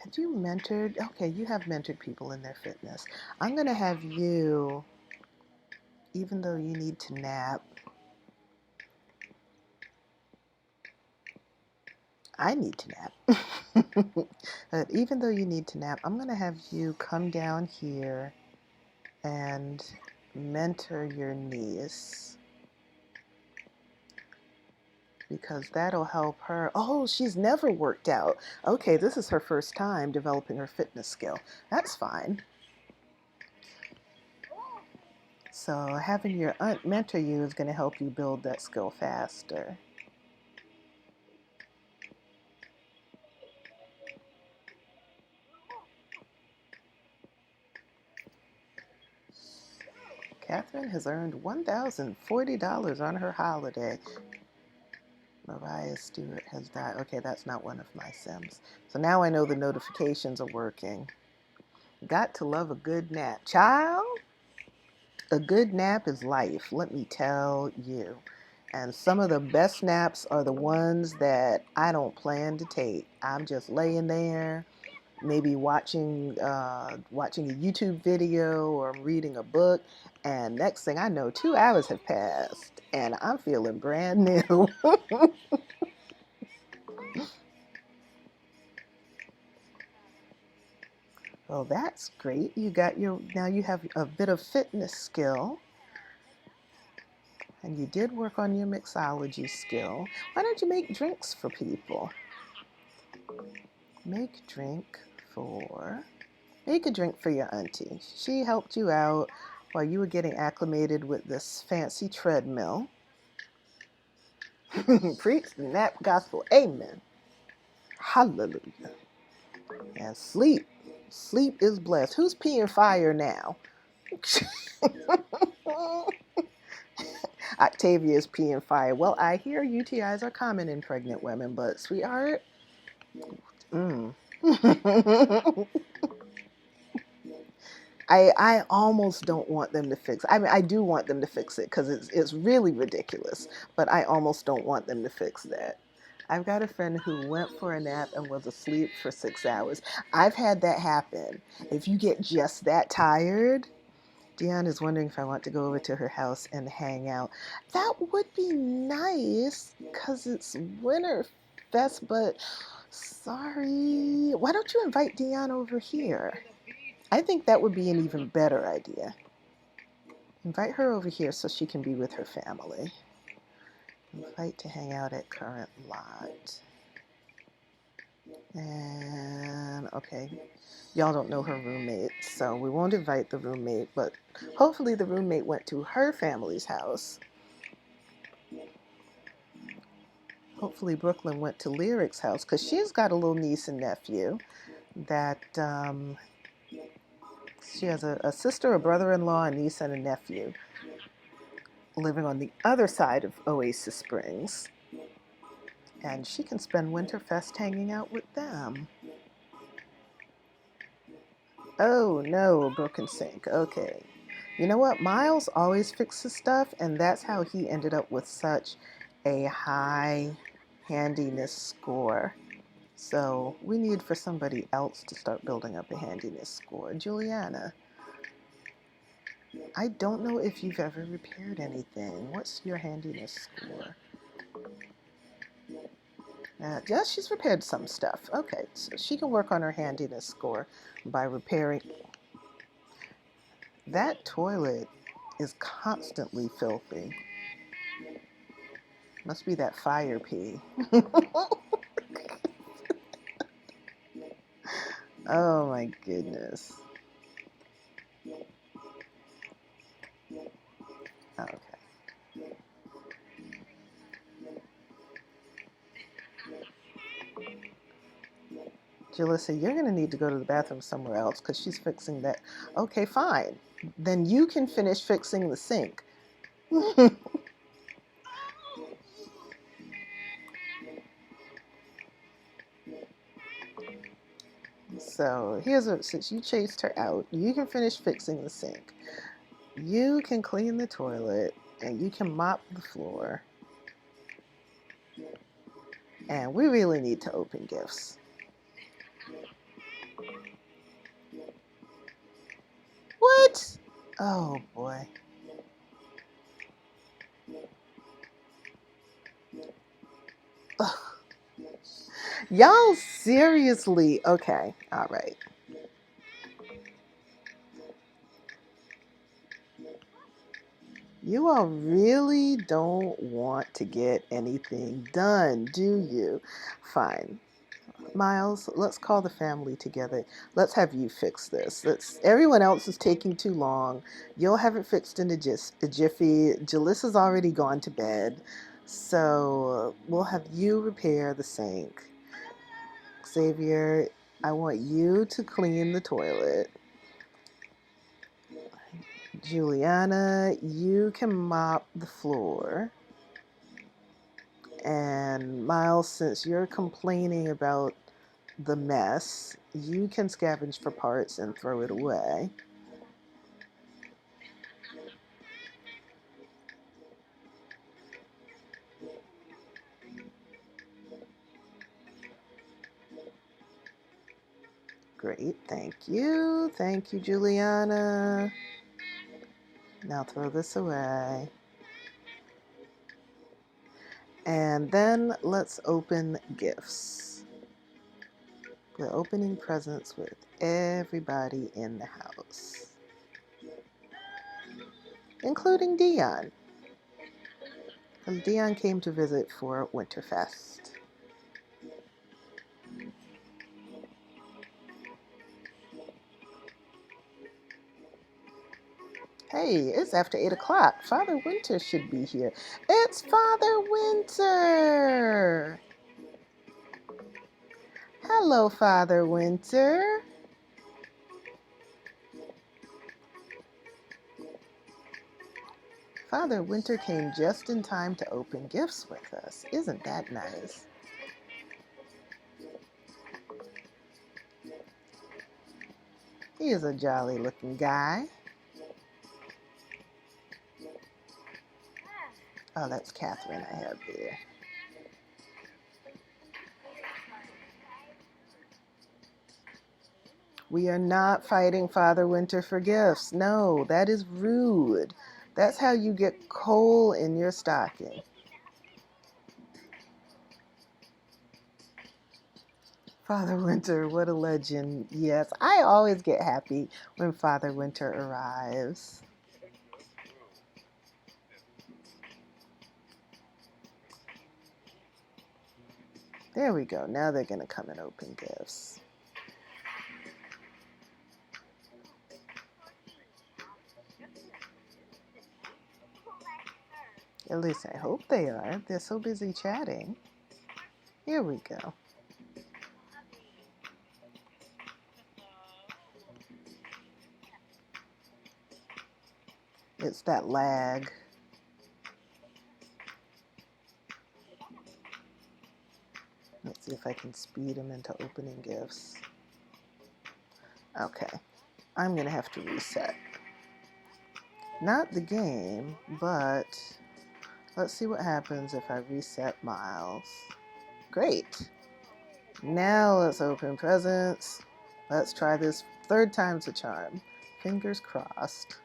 have you mentored? Okay, you have mentored people in their fitness. I'm going to have you, even though you need to nap, I need to nap. But even though you need to nap, I'm going to have you come down here and mentor your niece because that'll help her. Oh, she's never worked out. Okay, this is her first time developing her fitness skill. That's fine. So having your aunt mentor you is going to help you build that skill faster. Catherine has earned $1,040 on her holiday. Mariah Stewart has died. Okay, that's not one of my Sims. So now I know the notifications are working. Got to love a good nap. Child, a good nap is life, let me tell you. And some of the best naps are the ones that I don't plan to take. I'm just laying there, maybe watching a YouTube video or reading a book, and next thing I know, 2 hours have passed, and I'm feeling brand new. Well, that's great. Now you have a bit of fitness skill, and you did work on your mixology skill. Why don't you make drinks for people? Make for Make a drink for your auntie. She helped you out while you were getting acclimated with this fancy treadmill. Preach the nap gospel. Amen. Hallelujah. And sleep. Sleep is blessed. Who's peeing fire now? Octavia is peeing fire. Well, I hear UTIs are common in pregnant women, but sweetheart, mm. I almost don't want them to fix it. I mean, I do want them to fix it because it's really ridiculous, but I almost don't want them to fix that. I've got a friend who went for a nap and was asleep for 6 hours. I've had that happen. If you get just that tired, Dion is wondering if I want to go over to her house and hang out. That would be nice because it's Winterfest, but sorry. Why don't you invite Dion over here? I think that would be an even better idea. Invite her over here so she can be with her family. Invite to hang out at current lot. And okay, y'all don't know her roommate, so we won't invite the roommate, but hopefully the roommate went to her family's house. Hopefully Brooklyn went to Lyric's house because she's got a little niece and nephew that She has a sister, a brother-in-law, a niece, and a nephew living on the other side of Oasis Springs. And she can spend Winterfest hanging out with them. Oh no, a broken sink. Okay. You know what? Miles always fixes stuff, and that's how he ended up with such a high handiness score. So we need for somebody else to start building up a handiness score. Juliana, I don't know if you've ever repaired anything. What's your handiness score? Yeah, she's repaired some stuff. Okay, so she can work on her handiness score by repairing. That toilet is constantly filthy. Must be that fire pee. Oh my goodness. Okay. Jalissa, you're going to need to go to the bathroom somewhere else because she's fixing that. Okay, fine. Then you can finish fixing the sink. So since you chased her out, you can finish fixing the sink. You can clean the toilet and you can mop the floor. And we really need to open gifts. What? Oh boy. Ugh. Y'all seriously? Okay, all right. You all really don't want to get anything done, do you? Fine. Miles, let's call the family together. Let's have you fix this. Everyone else is taking too long. You'll have it fixed in a jiffy. Jalissa's already gone to bed. So we'll have you repair the sink. Xzavier, I want you to clean the toilet. Juliana, you can mop the floor. And Miles, since you're complaining about the mess, you can scavenge for parts and throw it away. Great, thank you. Thank you, Juliana. Now throw this away. And then let's open gifts. We're opening presents with everybody in the house, including Dion. Because Dion came to visit for Winterfest. Hey, it's after 8 o'clock. Father Winter should be here. It's Father Winter! Hello, Father Winter. Father Winter came just in time to open gifts with us. Isn't that nice? He is a jolly looking guy. Oh, that's Catherine I have there. We are not fighting Father Winter for gifts. No, that is rude. That's how you get coal in your stocking. Father Winter, what a legend. Yes, I always get happy when Father Winter arrives. There we go. Now they're going to come and open gifts. At least I hope they are. They're so busy chatting. Here we go. It's that lag. Let's see if I can speed him into opening gifts. Okay, I'm going to have to reset. Not the game, but let's see what happens if I reset Miles. Great. Now let's open presents. Let's try this 3rd time's a charm. Fingers crossed.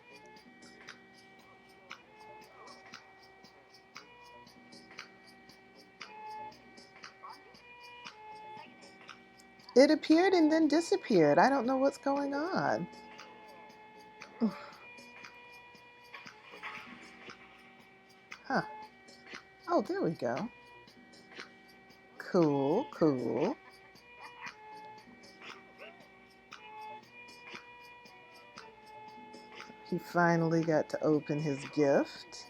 It appeared and then disappeared. I don't know what's going on. Huh. Oh, there we go. Cool, cool. He finally got to open his gift.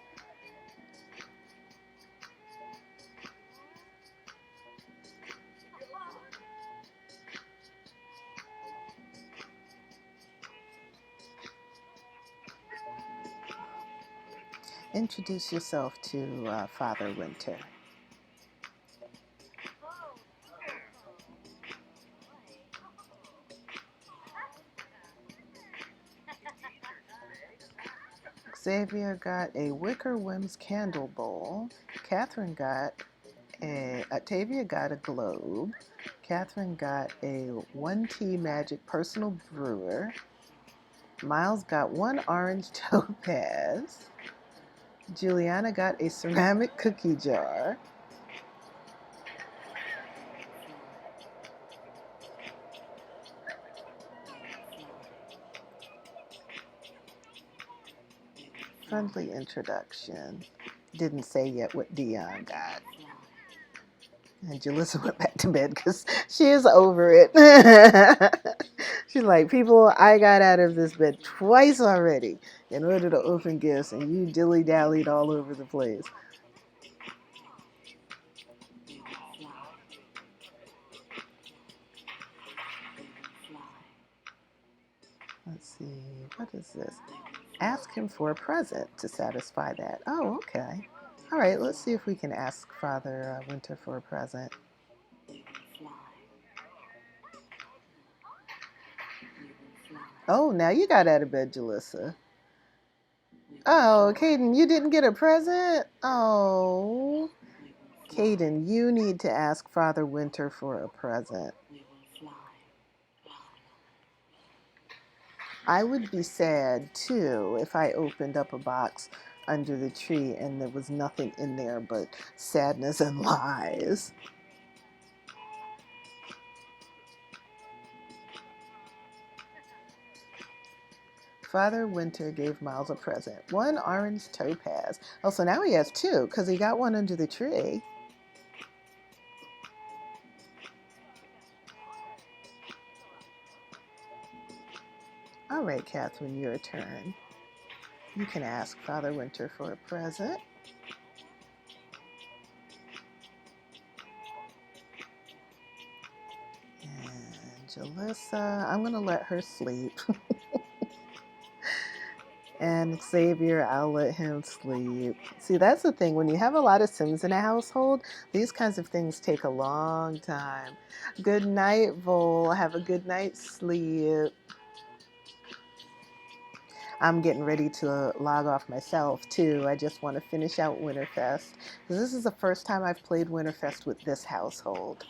Introduce yourself to Father Winter. Xzavier got a Wicker Whims candle bowl. Octavia got a globe. Catherine got a 1T Magic personal brewer. Miles got 1 orange topaz. Juliana got a ceramic cookie jar. Friendly introduction. Didn't say yet what Dion got. And Jalissa went back to bed because she is over it. She's like, people, I got out of this bed twice already in order to open gifts, and you dilly-dallied all over the place. Let's see, what is this? Ask him for a present to satisfy that. Oh, okay. All right, let's see if we can ask Father Winter for a present. Oh, now you got out of bed, Jalissa. Oh, Caden, you didn't get a present? Oh. Caden, you need to ask Father Winter for a present. I would be sad, too, if I opened up a box under the tree and there was nothing in there but sadness and lies. Father Winter gave Miles a present. 1 orange topaz. Oh, so now he has 2 because he got 1 under the tree. All right, Catherine, your turn. You can ask Father Winter for a present. And Jalissa, I'm going to let her sleep. And Xzavier, I'll let him sleep. See, that's the thing. When you have a lot of Sims in a household, these kinds of things take a long time. Good night, Vol. Have a good night's sleep. I'm getting ready to log off myself, too. I just want to finish out Winterfest. This is the first time I've played Winterfest with this household.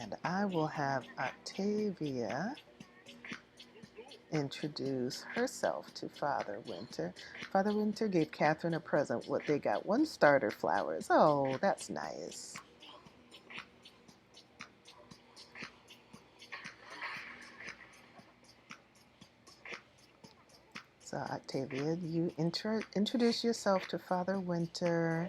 And I will have Octavia introduce herself to Father Winter. Father Winter gave Catherine a present. What they got? 1 starter flowers. Oh, that's nice. So Octavia, you introduce yourself to Father Winter.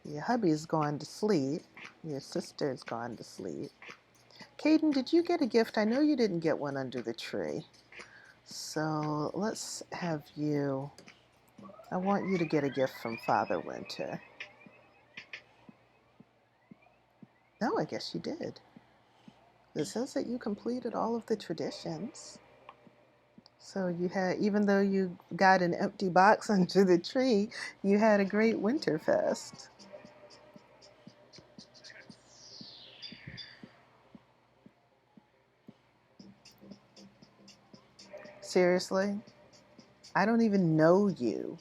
Your hubby's gone to sleep. Your sister's gone to sleep. Caden, did you get a gift? I know you didn't get one under the tree. So let's have you I want you to get a gift from Father Winter. No, I guess you did. It says that you completed all of the traditions. So you had, even though you got an empty box under the tree, you had a great Winterfest. Seriously? I don't even know you.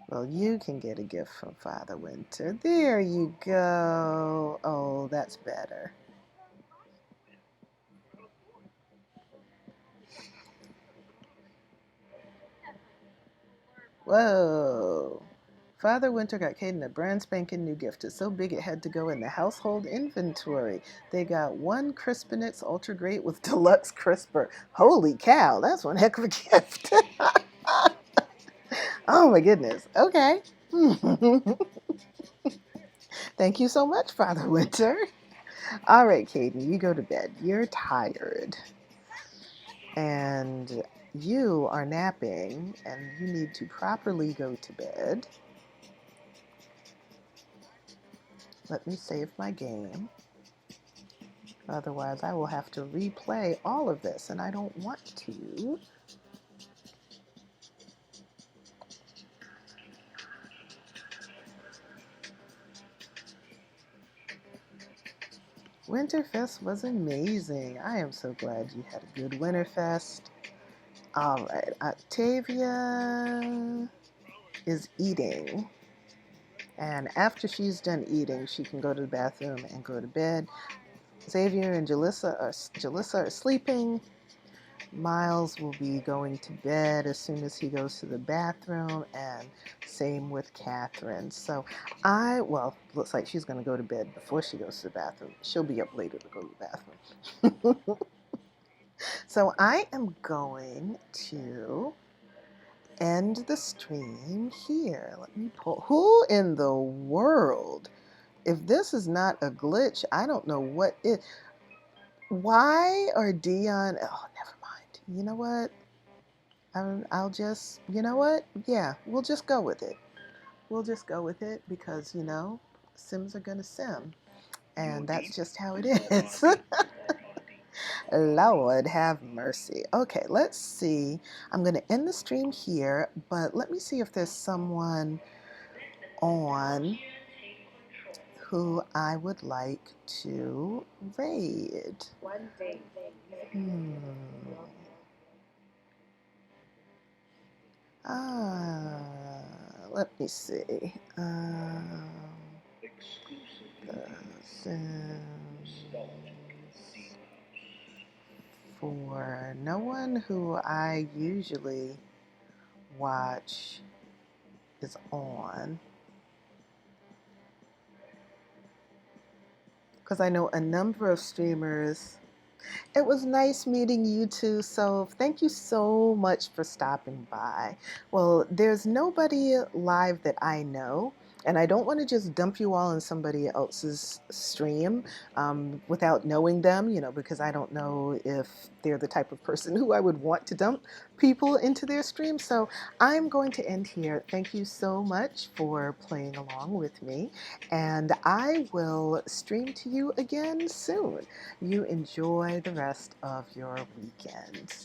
Well, you can get a gift from Father Winter. There you go. Oh, that's better. Whoa. Father Winter got Caden a brand spanking new gift. It's so big it had to go in the household inventory. They got one Crispinix Ultra Great with deluxe crisper. Holy cow, that's one heck of a gift. Oh my goodness. Okay. Thank you so much, Father Winter. All right, Caden, you go to bed. You're tired. And you are napping, and you need to properly go to bed. Let me save my game. Otherwise, I will have to replay all of this, and I don't want to. Winterfest was amazing. I am so glad you had a good Winterfest. All right, Octavia is eating. And after she's done eating, she can go to the bathroom and go to bed. Xzavier and Jalissa are sleeping. Miles will be going to bed as soon as he goes to the bathroom, and same with Catherine. So well, looks like she's going to go to bed before she goes to the bathroom. She'll be up later to go to the bathroom. So I am going to end the stream here. Let me pull. Who in the world? If this is not a glitch, I don't know what it. Why are Dion? Oh, never mind. You know what? I'll just, you know what? Yeah, we'll just go with it. We'll just go with it because, Sims are going to sim. And that's just how it is. Lord have mercy. Okay, let's see. I'm going to end the stream here, but let me see if there's someone on who I would like to raid. Hmm. Let me see. Sims for no one who I usually watch is on. Because I know a number of streamers. It was nice meeting you too. So thank you so much for stopping by. Well, there's nobody live that I know. And I don't want to just dump you all in somebody else's stream without knowing them, because I don't know if they're the type of person who I would want to dump people into their stream. So I'm going to end here. Thank you so much for playing along with me. And I will stream to you again soon. You enjoy the rest of your weekend.